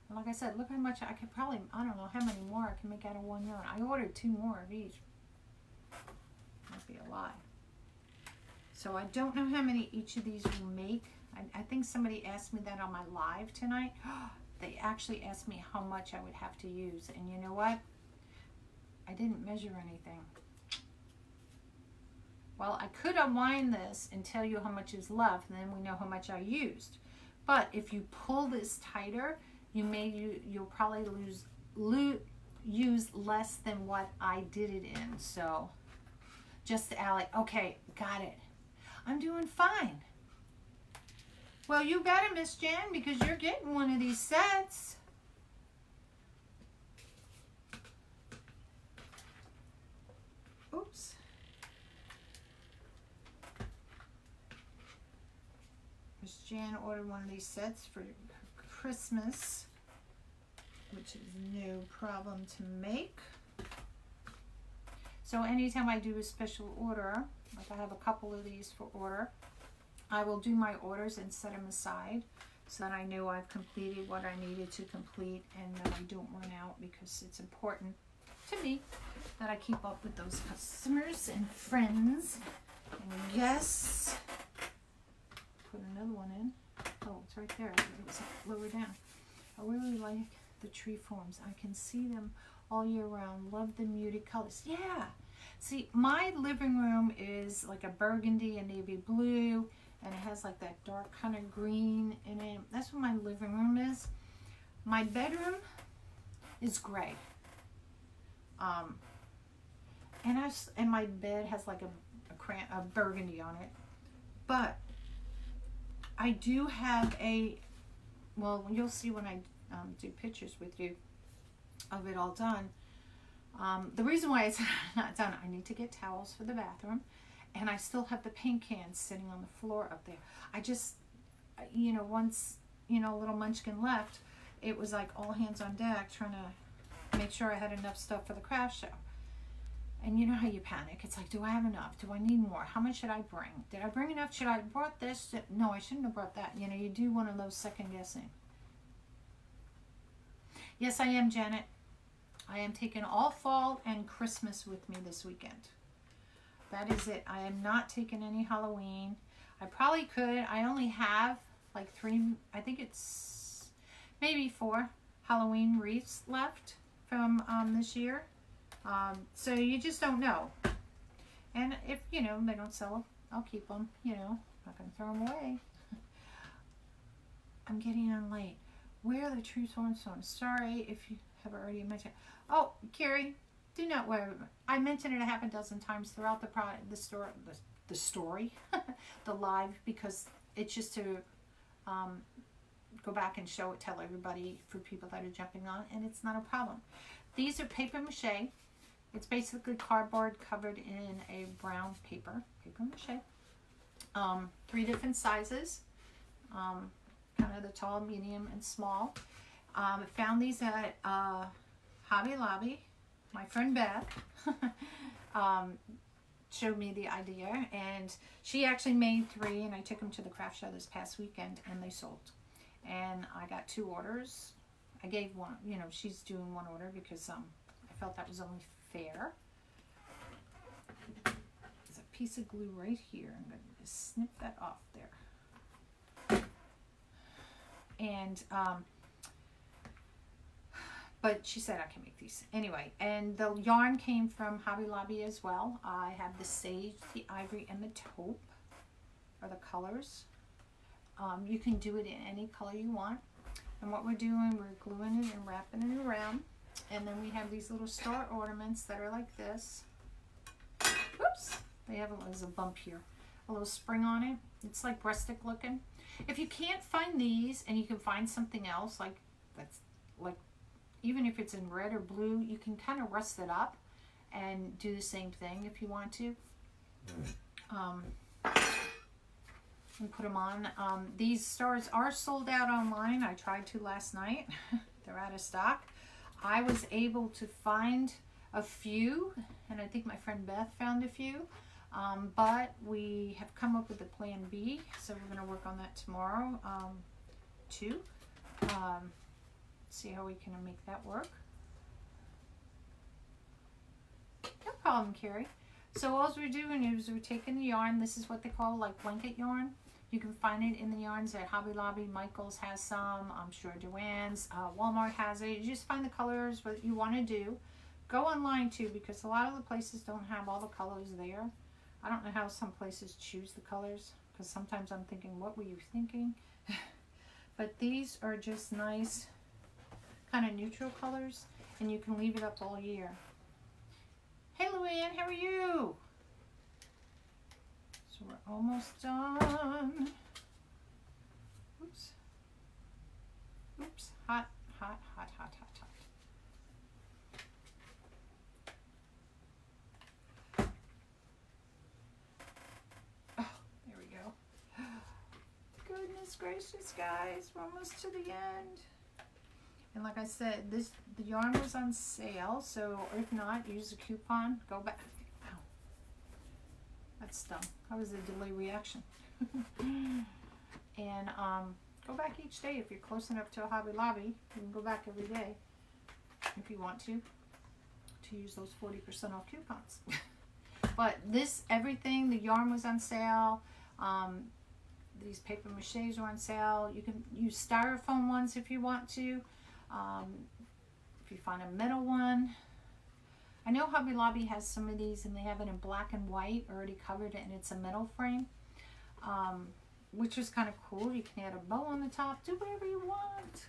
And like I said, look how much I could probably, I don't know how many more I can make out of 1 yarn. I ordered 2 more of each. Might be a lot. So I don't know how many each of these will make. I think somebody asked me that on my live tonight. They actually asked me how much I would have to use. And you know what? I didn't measure anything. Well, I could unwind this and tell you how much is left, and then we know how much I used. But if you pull this tighter, you'll probably use less than what I did it in. So, just Allie. Okay, got it. I'm doing fine. Well, you better, Miss Jan, because you're getting one of these sets. Oops. Miss Jan ordered one of these sets for Christmas, which is no problem to make. So anytime I do a special order, like I have a couple of these for order, I will do my orders and set them aside so that I know I've completed what I needed to complete and that I don't run out, because it's important to me that I keep up with those customers and friends and guests. Put another one in. Oh, it's right there. It was lower down. I really like the tree forms. I can see them all year round. Love the muted colors. Yeah. See, my living room is like a burgundy and navy blue, and it has like that dark kind of green in it. That's what my living room is. My bedroom is gray. And my bed has like a burgundy on it. But I do have well, you'll see when I do pictures with you of it all done. The reason why it's not done, I need to get towels for the bathroom, and I still have the paint cans sitting on the floor up there. I just, once, a little munchkin left, it was like all hands on deck trying to make sure I had enough stuff for the craft show. And you know how you panic. It's like, do I have enough? Do I need more? How much should I bring? Did I bring enough? Should I have brought this? No, I shouldn't have brought that. You do one of those second guessing. Yes, I am, Janet. I am taking all fall and Christmas with me this weekend. That is it. I am not taking any Halloween. I probably could. I only have like 3, I think it's maybe 4 Halloween wreaths left from this year. So you just don't know. And if, they don't sell them, I'll keep them, not going to throw them away. I'm getting on late. Where are the true tombstones? Sorry if you have already mentioned. Oh, Carrie, do not worry. I mentioned it a half a dozen times throughout the story, the live, because it's just to go back and show it, tell everybody, for people that are jumping on, and it's not a problem. These are paper mache. It's basically cardboard covered in a brown paper mache. 3 different sizes, kind of the tall, medium, and small. I found these at Hobbby Lobby. My friend Beth showed me the idea, and she actually made 3, and I took them to the craft show this past weekend, and they sold. And I got 2 orders. I gave one, she's doing 1 order because I felt that was only fair. There's a piece of glue right here. I'm going to just snip that off there. And, but she said I can make these. Anyway, and the yarn came from Hobby Lobby as well. I have the sage, the ivory, and the taupe are the colors. You can do it in any color you want. And what we're doing, we're gluing it and wrapping it around. And then we have these little star ornaments that are like this. Whoops! They have there's a bump here. A little spring on it. It's like rustic looking. If you can't find these and you can find something else, like that's like, even if it's in red or blue, you can kind of rust it up and do the same thing if you want to. And put them on. These stars are sold out online. I tried to last night. They're out of stock. I was able to find a few, and I think my friend Beth found a few, but we have come up with a plan B, so we're going to work on that tomorrow too. See how we can make that work. No problem, Carrie. So all we're doing is we're taking the yarn. This is what they call like blanket yarn. You can find it in the yarns at Hobby Lobby. Michael's has some. I'm sure Joann's. Walmart has it. You just find the colors what you want to do. Go online too, because a lot of the places don't have all the colors there. I don't know how some places choose the colors, because sometimes I'm thinking, what were you thinking? But these are just nice kind of neutral colors, and you can leave it up all year. Hey Luann, how are you? So we're almost done. Oops. Oops. Hot, hot, hot, hot, hot, hot. Oh, there we go. Goodness gracious, guys. We're almost to the end. And like I said, the yarn was on sale, so if not, use a coupon. Go back That's dumb. That was a delay reaction. And go back each day if you're close enough to a Hobby Lobby. You can go back every day if you want to use those 40% off coupons. But this, everything, the yarn was on sale. These paper maches are on sale. You can use styrofoam ones if you want to. If you find a metal one. I know Hobby Lobby has some of these and they have it in black and white already covered and it's a metal frame. Which is kind of cool. You can add a bow on the top. Do whatever you want.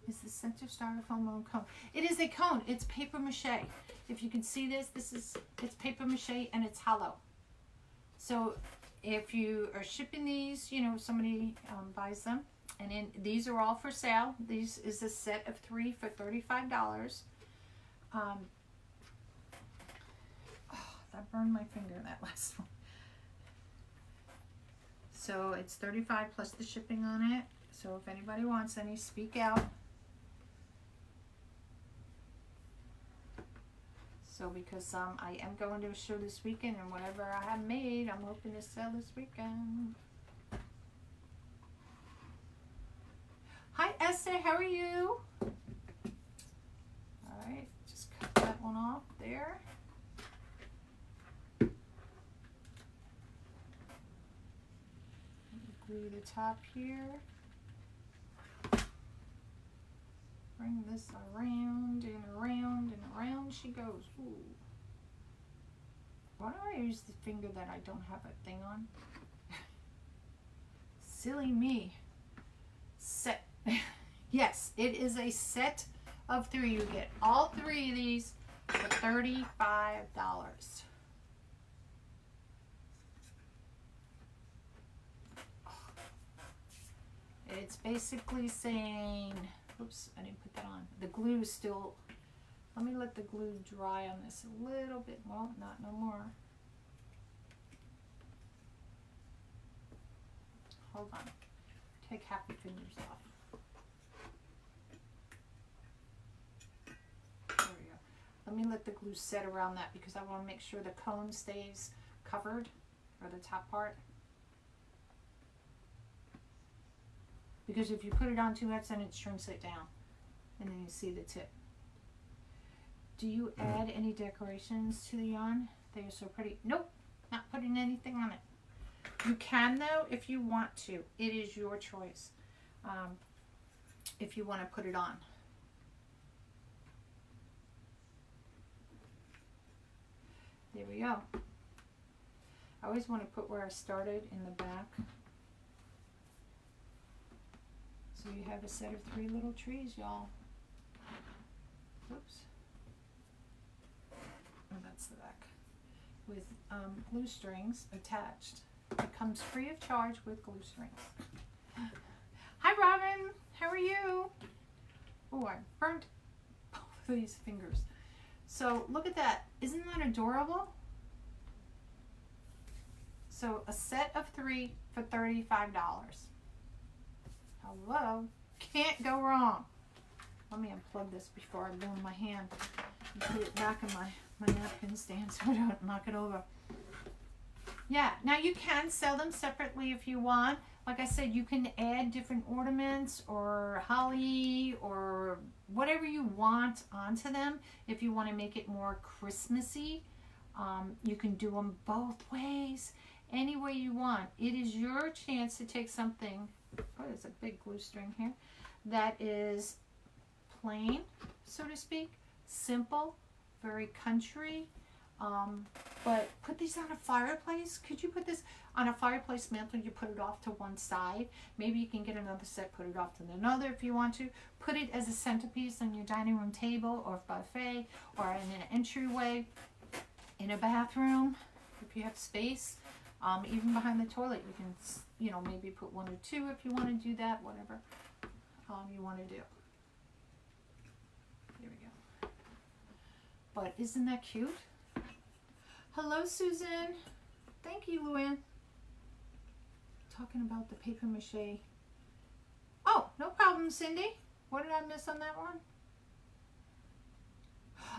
Is the center styrofoam on cone? It is a cone. It's paper mache. If you can see this, it's paper mache and it's hollow. So if you are shipping these, you know, somebody buys them, and then these are all for sale. These is a set of 3 for $35. Oh, that burned my finger, that last one. So it's $35 plus the shipping on it. So if anybody wants any, speak out. So because I am going to a show this weekend, and whatever I have made, I'm hoping to sell this weekend. Hi Esther, how are you? Alright, just cut that one off there. Glue the top here. Bring this around and around and around she goes. Ooh. Why do I use the finger that I don't have a thing on? Silly me. Set. Yes, it is a set of 3. You get all 3 of these for $35. It's basically saying, oops, I didn't put that on. The glue is still, let me let the glue dry on this a little bit. Well, not no more. Hold on. Take half the fingers off. There we go. Let me let the glue set around that because I want to make sure the cone stays covered, or the top part. Because if you put it on too much, then it shrinks it down. And then you see the tip. Do you add any decorations to the yarn? They are so pretty. Nope, not putting anything on it. You can though if you want to. It is your choice. If you want to put it on. There we go. I always want to put where I started in the back. So you have a set of 3 little trees, y'all. Oops. Oh, that's the back. With glue strings attached. It comes free of charge with glue strings. Hi, Robin. How are you? Oh, I burnt both of these fingers. So look at that. Isn't that adorable? So a set of 3 for $35. Hello, can't go wrong. Let me unplug this before I burn my hand and put it back in my napkin stand so I don't knock it over. Yeah, now you can sell them separately if you want. Like I said, you can add different ornaments or holly or whatever you want onto them. If you want to make it more Christmassy, you can do them both ways. Any way you want. It is your chance to take something. Oh, there's a big glue string here. That is plain, so to speak, simple, very country. But put these on a fireplace. Could you put this on a fireplace mantle? You put it off to one side. Maybe you can get another set, put it off to another if you want to. Put it as a centerpiece on your dining room table or buffet or in an entryway, in a bathroom, if you have space. Even behind the toilet, you can, you know, maybe put 1 or 2 if you want to do that, whatever you want to do. There we go. But isn't that cute? Hello, Susan. Thank you, Luann. Talking about the paper mache. Oh, no problem, Cindy. What did I miss on that one?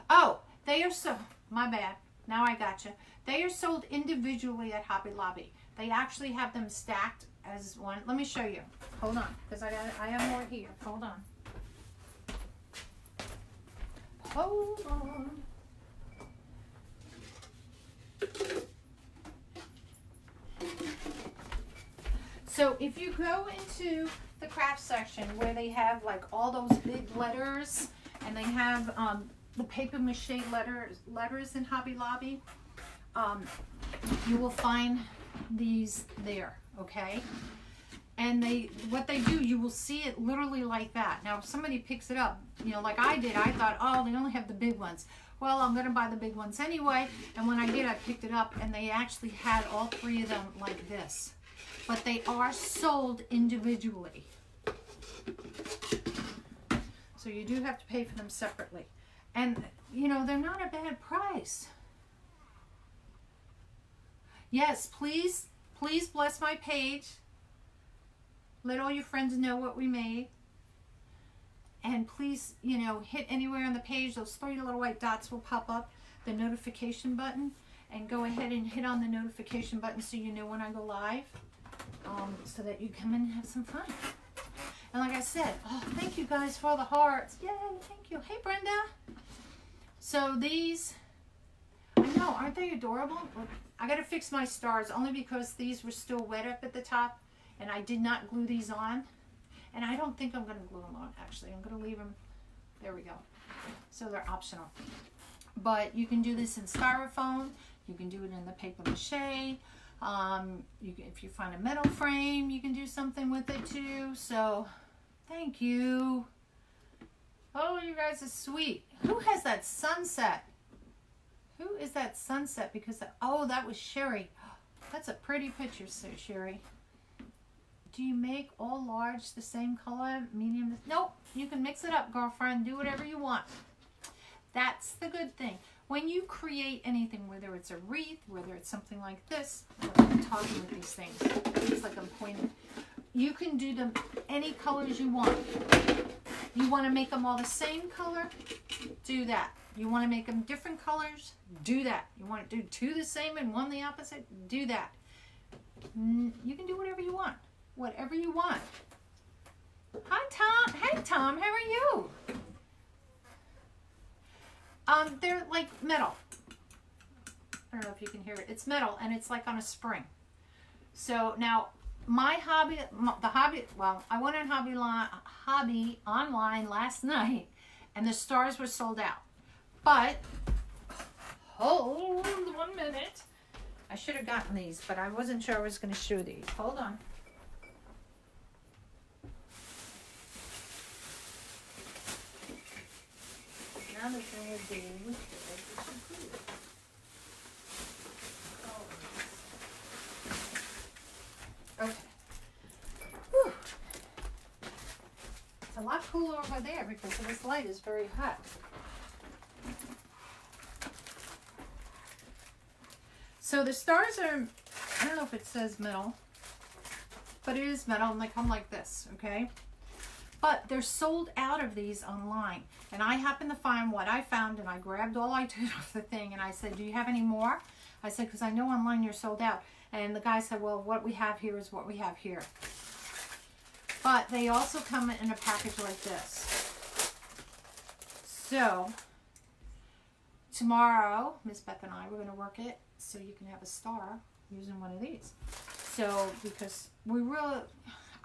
Oh, they are so, My bad. Now I gotcha. They are sold individually at Hobby Lobby. They actually have them stacked as one. Let me show you. Hold on, because I have more here. Hold on. Hold on. So if you go into the craft section where they have like all those big letters, and they have the paper mache letters in Hobby Lobby, you will find these there, okay? And what they do, you will see it literally like that. Now, if somebody picks it up, you know, like I did, I thought, oh, they only have the big ones. Well, I'm gonna buy the big ones anyway. And when I did, I picked it up, and they actually had all three of them like this. But they are sold individually. So you do have to pay for them separately. And, you know, they're not a bad price. Yes, please bless my page. Let all your friends know what we made. And please, you know, hit anywhere on the page. Those 3 little white dots will pop up, the notification button. And go ahead and hit on the notification button so you know when I go live. So that you come in and have some fun. And like I said, oh, thank you guys for all the hearts. Yay, thank you. Hey, Brenda. So these, I know, aren't they adorable? I got to fix my stars only because these were still wet up at the top, and I did not glue these on. And I don't think I'm going to glue them on, actually. I'm going to leave them. There we go. So they're optional. But you can do this in styrofoam. You can do it in the paper mache. If you find a metal frame, you can do something with it too. So, thank you. Oh, you guys are sweet. Who has that sunset? Who is that sunset? Because, oh, that was Sherry. That's a pretty picture, Sherry. Do you make all large the same color, medium? Nope. You can mix it up, girlfriend. Do whatever you want. That's the good thing. When you create anything, whether it's a wreath, whether it's something like this, I'm talking with these things. It's like I'm pointing. You can do them any colors you want. You want to make them all the same color? Do that. You want to make them different colors? Do that. You want to do 2 the same and 1 the opposite? Do that. You can do whatever you want. Whatever you want. Hi, Tom. Hey, Tom. How are you? They're like metal. I don't know if you can hear it. It's metal, and it's like on a spring. So now, well, I went on Hobby online last night, and the stars were sold out. But, hold 1 minute. I should have gotten these, but I wasn't sure I was going to show these. Hold on. Now the thing is doing okay. Whew. It's a lot cooler over there because this light is very hot. So the stars are, I don't know if it says metal, but it is metal, and they come like this, okay? But they're sold out of these online. And I happened to find what I found, and I grabbed all I could off the thing, and I said, do you have any more? I said, because I know online you're sold out. And the guy said, well, what we have here is what we have here. But they also come in a package like this. So, tomorrow, Miss Beth and I, we're going to work it so you can have a star using one of these. So, because we really...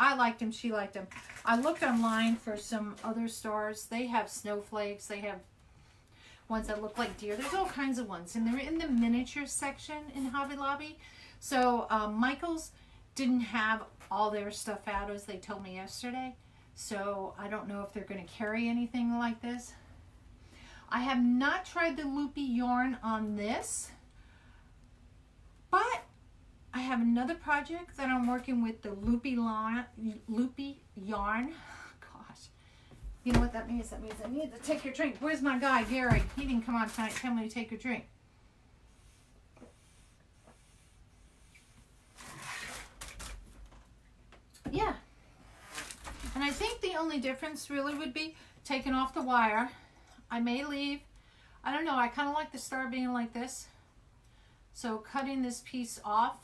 I liked them. She liked them. I looked online for some other stars. They have snowflakes. They have ones that look like deer. There's all kinds of ones. And they're in the miniature section in Hobby Lobby. So Michael's didn't have all their stuff out as they told me yesterday. So I don't know if they're going to carry anything like this. I have not tried the loopy yarn on this. But I have another project that I'm working with the loopy yarn. Gosh, you know what that means? That means I need to take your drink. Where's my guy, Gary? He didn't come on tonight. Tell me to take your drink. Yeah. And I think the only difference really would be taking off the wire. I may leave I don't know, I kind of like the star being like this. So cutting this piece off,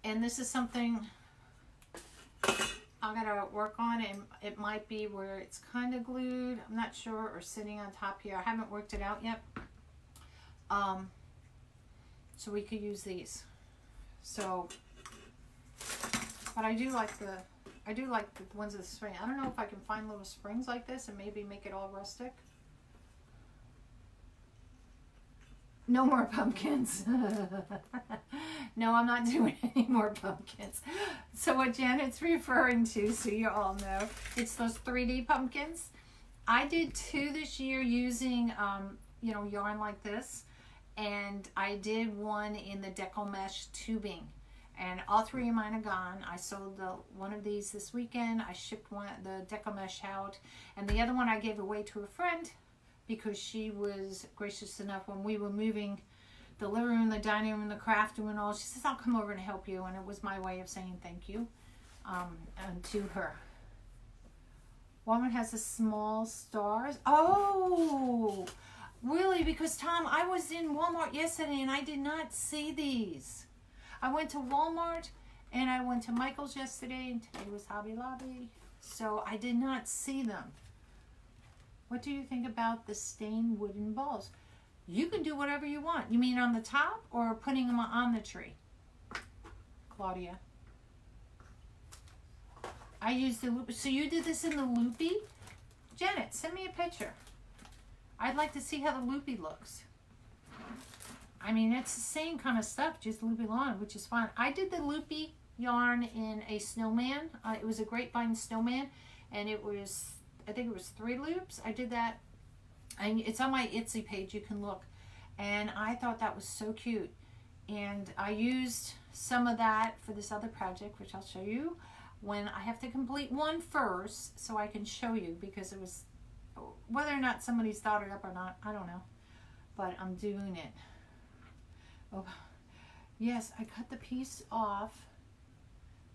and this is something I gotta work on, and it might be where it's kind of glued, I'm not sure, or sitting on top here. I haven't worked it out yet. So we could use these. So, but I do like the ones with the spring. I don't know if I can find little springs like this and maybe make it all rustic. No more pumpkins. No, I'm not doing any more pumpkins. So what Janet's referring to, so you all know, it's those 3D pumpkins. I did 2 this year using, you know, yarn like this. And I did one in the deco mesh tubing. And all 3 of mine are gone. I sold one of these this weekend. I shipped the deco mesh out. And the other one I gave away to a friend, because she was gracious enough when we were moving the living room, the dining room, the craft room and all. She says, I'll come over and help you. And it was my way of saying thank you and to her. Walmart has the small stars. Oh, really? Because, Tom, I was in Walmart yesterday and I did not see these. I went to Walmart and I went to Michael's yesterday, and today was Hobby Lobby. So I did not see them. What do you think about the stained wooden balls? You can do whatever you want. You mean on the top or putting them on the tree? Claudia. I used the loop. So you did this in the loopy? Janet, send me a picture. I'd like to see how the loopy looks. I mean, it's the same kind of stuff, just loopy lawn, which is fine. I did the loopy yarn in a snowman. It was a grapevine snowman, and it was, I think it was 3 loops. I did that, and it's on my Etsy page, you can look. And I thought that was so cute. And I used some of that for this other project, which I'll show you when I have to complete one first, so I can show you, because it was, whether or not somebody's thought it up or not, I don't know. But I'm doing it. Oh, yes, I cut the piece off.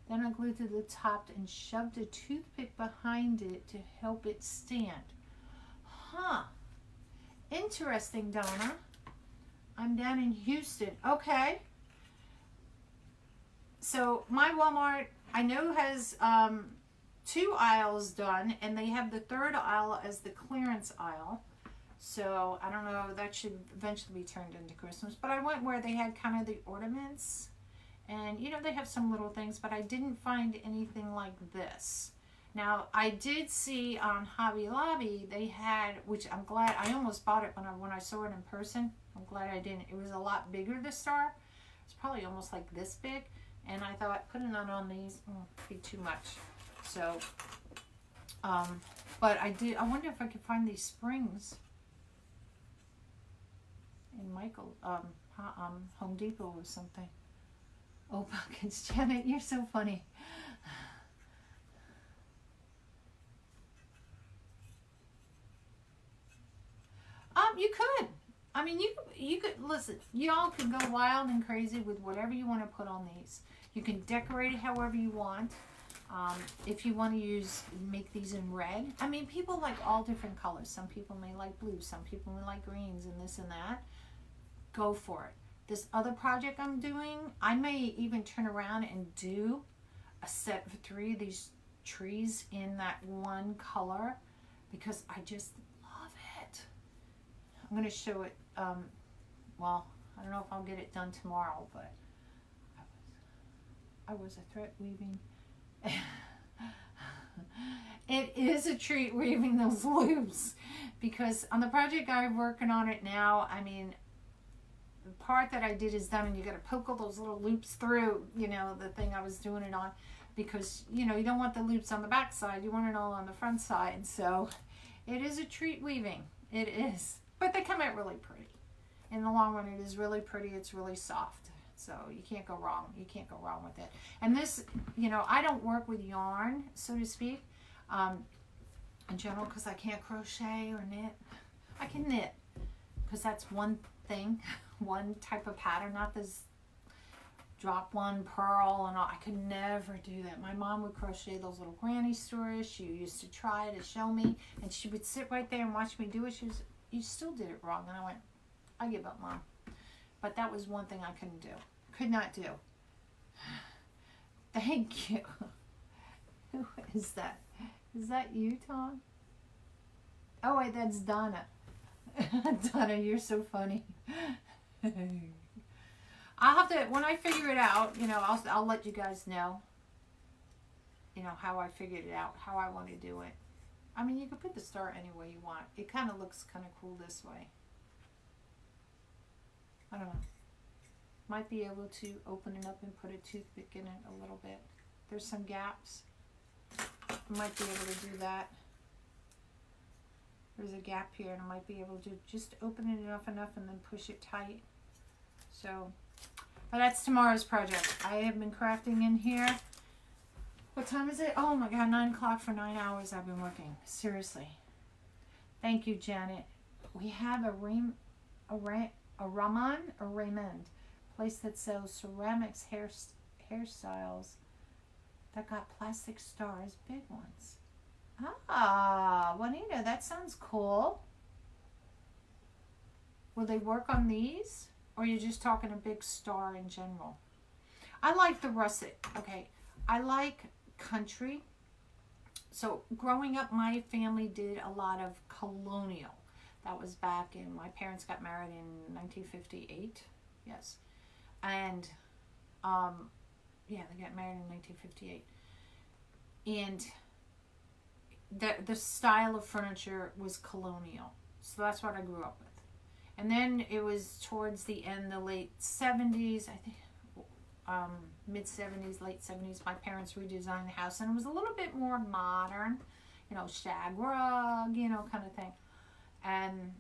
Then I glued to the top and shoved a toothpick behind it to help it stand. Huh. Interesting, Donna. I'm down in Houston. Okay. So my Walmart, I know, has 2 aisles done, and they have the 3rd aisle as the clearance aisle. So I don't know, that should eventually be turned into Christmas. But I went where they had kind of the ornaments. And, you know, they have some little things, but I didn't find anything like this. Now, I did see on Hobby Lobby, they had, which I'm glad, I almost bought it when I saw it in person. I'm glad I didn't. It was a lot bigger, the star. It's probably almost like this big. And I thought, putting it on these would be too much. So, but I wonder if I could find these springs in Michael, Home Depot or something. Oh, pumpkins, Janet, you're so funny. You could. I mean, you could, listen, y'all can go wild and crazy with whatever you want to put on these. You can decorate it however you want. If you want to make these in red. I mean, people like all different colors. Some people may like blue. Some people may like greens and this and that. Go for it. This other project I'm doing, I may even turn around and do a set of 3 of these trees in that one color, because I just love it. I'm going to show it, well, I don't know if I'll get it done tomorrow, but I was a thread weaving. It is a treat weaving those loops, because on the project I'm working on it now, I mean, the part that I did is done, and you got to poke all those little loops through, you know, the thing I was doing it on, because, you know, you don't want the loops on the back side, you want it all on the front side. So it is a treat weaving. It is. But they come out really pretty. In the long run, it is really pretty. It's really soft. So you can't go wrong. You can't go wrong with it. And this, you know, I don't work with yarn, so to speak, in general, because I can't crochet or knit. I can knit, because that's one thing, one type of pattern, not this drop one purl and all. I could never do that. My mom would crochet those little granny stories. She used to try to show me, and she would sit right there and watch me do it. She was, you still did it wrong. And I went, I give up, Mom. But that was one thing I couldn't do. Could not do. Thank you. Who is that? Is that you, Tom? Oh, wait, that's Donna. Donna, you're so funny. I'll have to, when I figure it out, you know, I'll let you guys know, you know, how I figured it out, how I want to do it. I mean, you can put the star any way you want. It kind of looks kind of cool this way. I don't know. Might be able to open it up and put a toothpick in it a little bit. There's some gaps. Might be able to do that. There's a gap here, and I might be able to just open it enough and then push it tight. So, but that's tomorrow's project. I have been crafting in here. What time is it? Oh my God, 9 o'clock for 9 hours I've been working. Seriously. Thank you, Janet. We have a Raymond place that sells ceramics hairstyles that got plastic stars, big ones. Ah, Juanita, that sounds cool. Will they work on these? Or are you just talking a big star in general? I like the rustic. Okay, I like country. So growing up, my family did a lot of colonial. That was back in, my parents got married in 1958. Yes. And, yeah, they got married in 1958. And the style of furniture was colonial. So that's what I grew up with. And then it was towards the end, the late 70s, I think, mid 70s, late 70s, my parents redesigned the house, and it was a little bit more modern, you know, shag rug, you know, kind of thing. And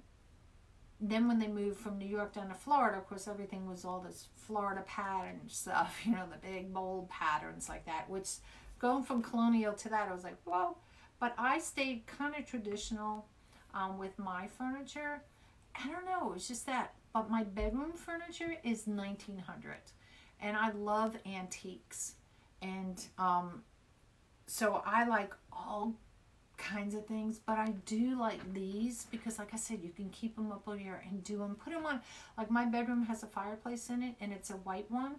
then when they moved from New York down to Florida, of course, everything was all this Florida pattern stuff, you know, the big bold patterns like that, which going from colonial to that, I was like, whoa. But I stayed kind of traditional with my furniture. I don't know, it's just that. But my bedroom furniture is 1900. And I love antiques. And so I like all kinds of things. But I do like these because, like I said, you can keep them up here and do them. Put them on. Like my bedroom has a fireplace in it, and it's a white one.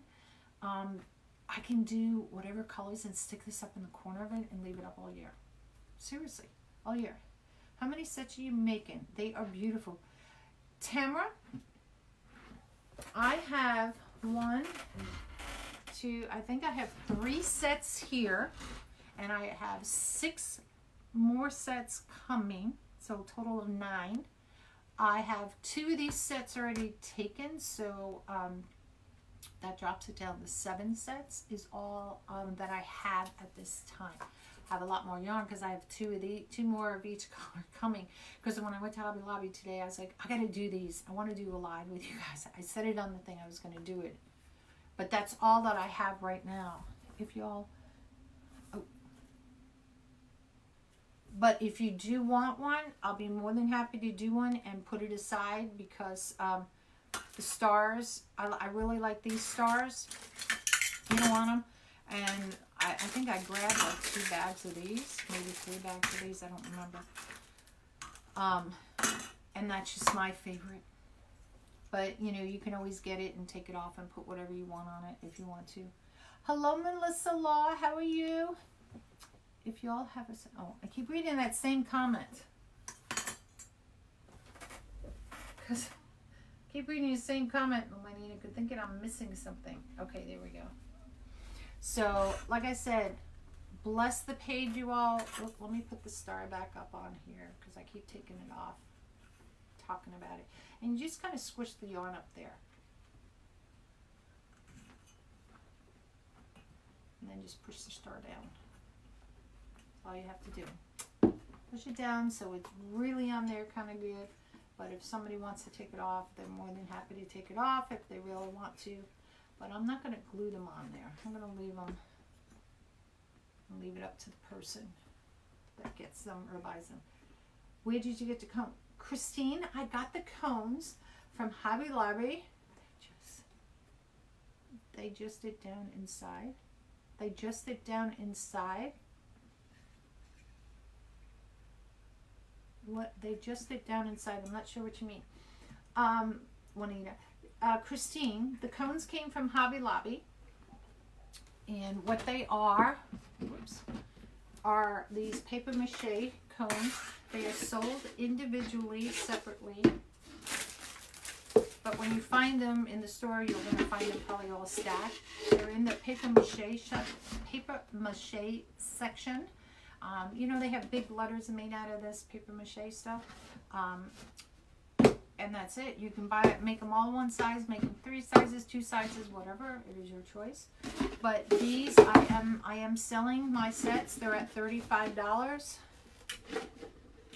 I can do whatever colors and stick this up in the corner of it and leave it up all year. Seriously, all year. How many sets are you making? They are beautiful. Tamara, I have 1, 2, I think I have 3 sets here, and I have 6 more sets coming, so a total of 9. I have 2 of these sets already taken, so that drops it down to 7 sets is all that I have at this time. I have a lot more yarn because I have 2 more of each color coming. Because when I went to Hobby Lobby today, I was like, I got to do these. I want to do a live with you guys. I said it on the thing I was going to do it. But that's all that I have right now. If y'all... Oh. But if you do want one, I'll be more than happy to do one and put it aside because the stars, I really like these stars. You don't want them? And I think I grabbed like 2 bags of these, maybe 3 bags of these, I don't remember. And that's just my favorite. But, you know, you can always get it and take it off and put whatever you want on it if you want to. Hello, Melissa Law, how are you? If y'all have a... Oh, I keep reading that same comment. Because I keep reading the same comment, Melanie, and thinking I'm missing something. Okay, there we go. So, like I said, bless the page, you all. Look, let me put the star back up on here because I keep taking it off, talking about it. And you just kind of squish the yarn up there. And then just push the star down. That's all you have to do. Push it down so it's really on there kind of good. But if somebody wants to take it off, they're more than happy to take it off if they really want to. But I'm not going to glue them on there. I'm going to leave them and leave it up to the person that gets them or buys them. Where did you get the cone? Christine, I got the cones from Hobby Lobby. They just it down inside. They just it down inside. what they just fit down inside. I'm not sure what you mean. Juanita. Christine, the cones came from Hobby Lobby. And what they are, whoops, are these paper mache cones. They are sold individually, separately. But when you find them in the store, you're going to find them probably all stacked. They're in the paper mache section. You know, they have big letters made out of this paper mache stuff. And that's it. You can buy it, make them all one size, make them 3 sizes, 2 sizes, whatever. It is your choice. But these, I am selling my sets. They're at $35.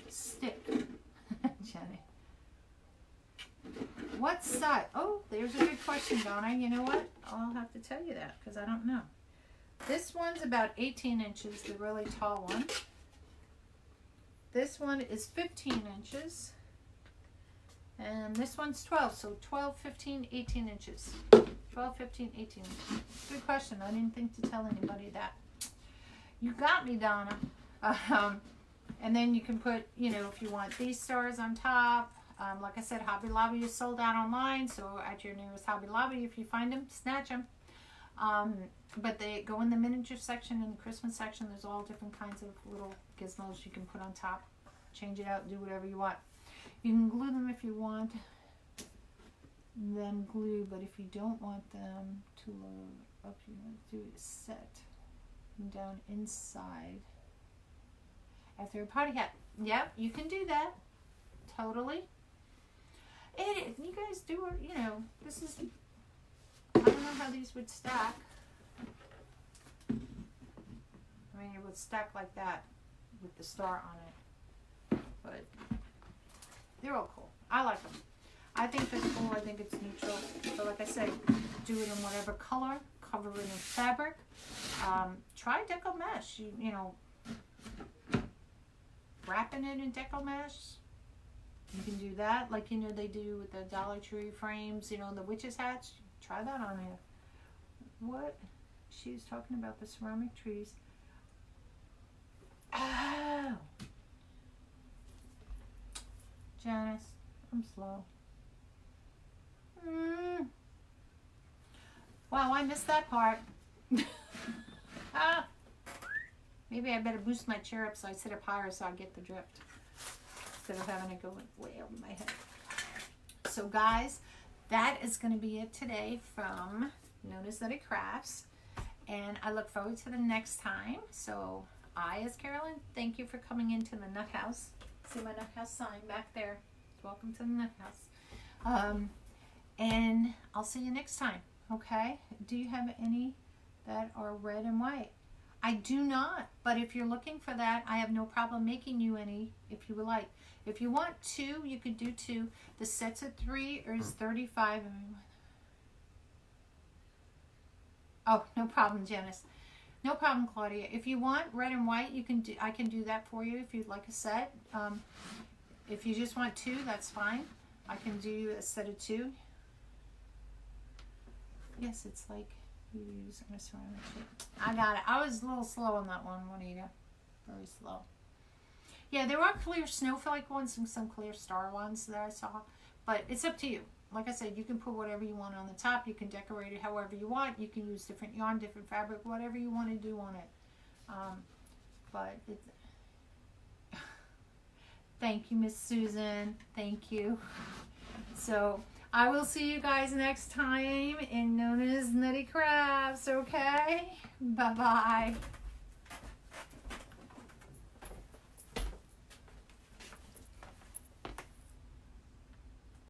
Stick. Jenny. What size? Oh, there's a good question, Donna. You know what? I'll have to tell you that because I don't know. This one's about 18 inches, the really tall one. This one is 15 inches. And this one's 12, so 12, 15, 18 inches. 12, 15, 18 inches. Good question. I didn't think to tell anybody that. You got me, Donna. And then you can put, you know, if you want these stars on top. Like I said, Hobby Lobby is sold out online, so at your nearest Hobby Lobby, if you find them, snatch them. But they go in the miniature section and the Christmas section. There's all different kinds of little gizmos you can put on top. Change it out, do whatever you want. You can glue them if you want them glue, but if you don't want them to load up, you want to do is set them down inside. After a party hat. Yep, you can do that. Totally. You guys do it, you know, this is, I don't know how these would stack. I mean, it would stack like that with the star on it. But they're all cool. I like them. I think they're cool. I think it's neutral. So like I said, do it in whatever color. Cover it in fabric. Try deco mesh. You know, wrapping it in deco mesh. You can do that. Like, you know, they do with the Dollar Tree frames, you know, the witch's hats. Try that on here. What? She was talking about the ceramic trees. Oh! Janice, I'm slow. Wow, I missed that part. Maybe I better boost my chair up so I sit up higher so I get the drift. Instead of having it go way over my head. So guys, that is going to be it today from NonnasNuttykrafts. And I look forward to the next time. So I, as Carolyn, thank you for coming into the Nut House. See my Nut House sign back there. Welcome to the Nut House. And I'll see you next time. Okay? Do you have any that are red and white? I do not. But if you're looking for that, I have no problem making you any if you would like. If you want 2, you could do 2. The sets of 3 is $35. Oh, no problem, Janice. No problem, Claudia. If you want red and white, you can do. I can do that for you if you'd like a set. If you just want 2, that's fine. I can do a set of 2. Yes, it's like you use a ceramic shape. I got it. I was a little slow on that one, Juanita. Very slow. Yeah, there are clear snowflake ones and some clear star ones that I saw. But it's up to you. Like I said, you can put whatever you want on the top. You can decorate it however you want. You can use different yarn, different fabric, whatever you want to do on it. But it's... Thank you, Miss Susan. Thank you. So I will see you guys next time in NonnasNuttykrafts, okay? Bye-bye.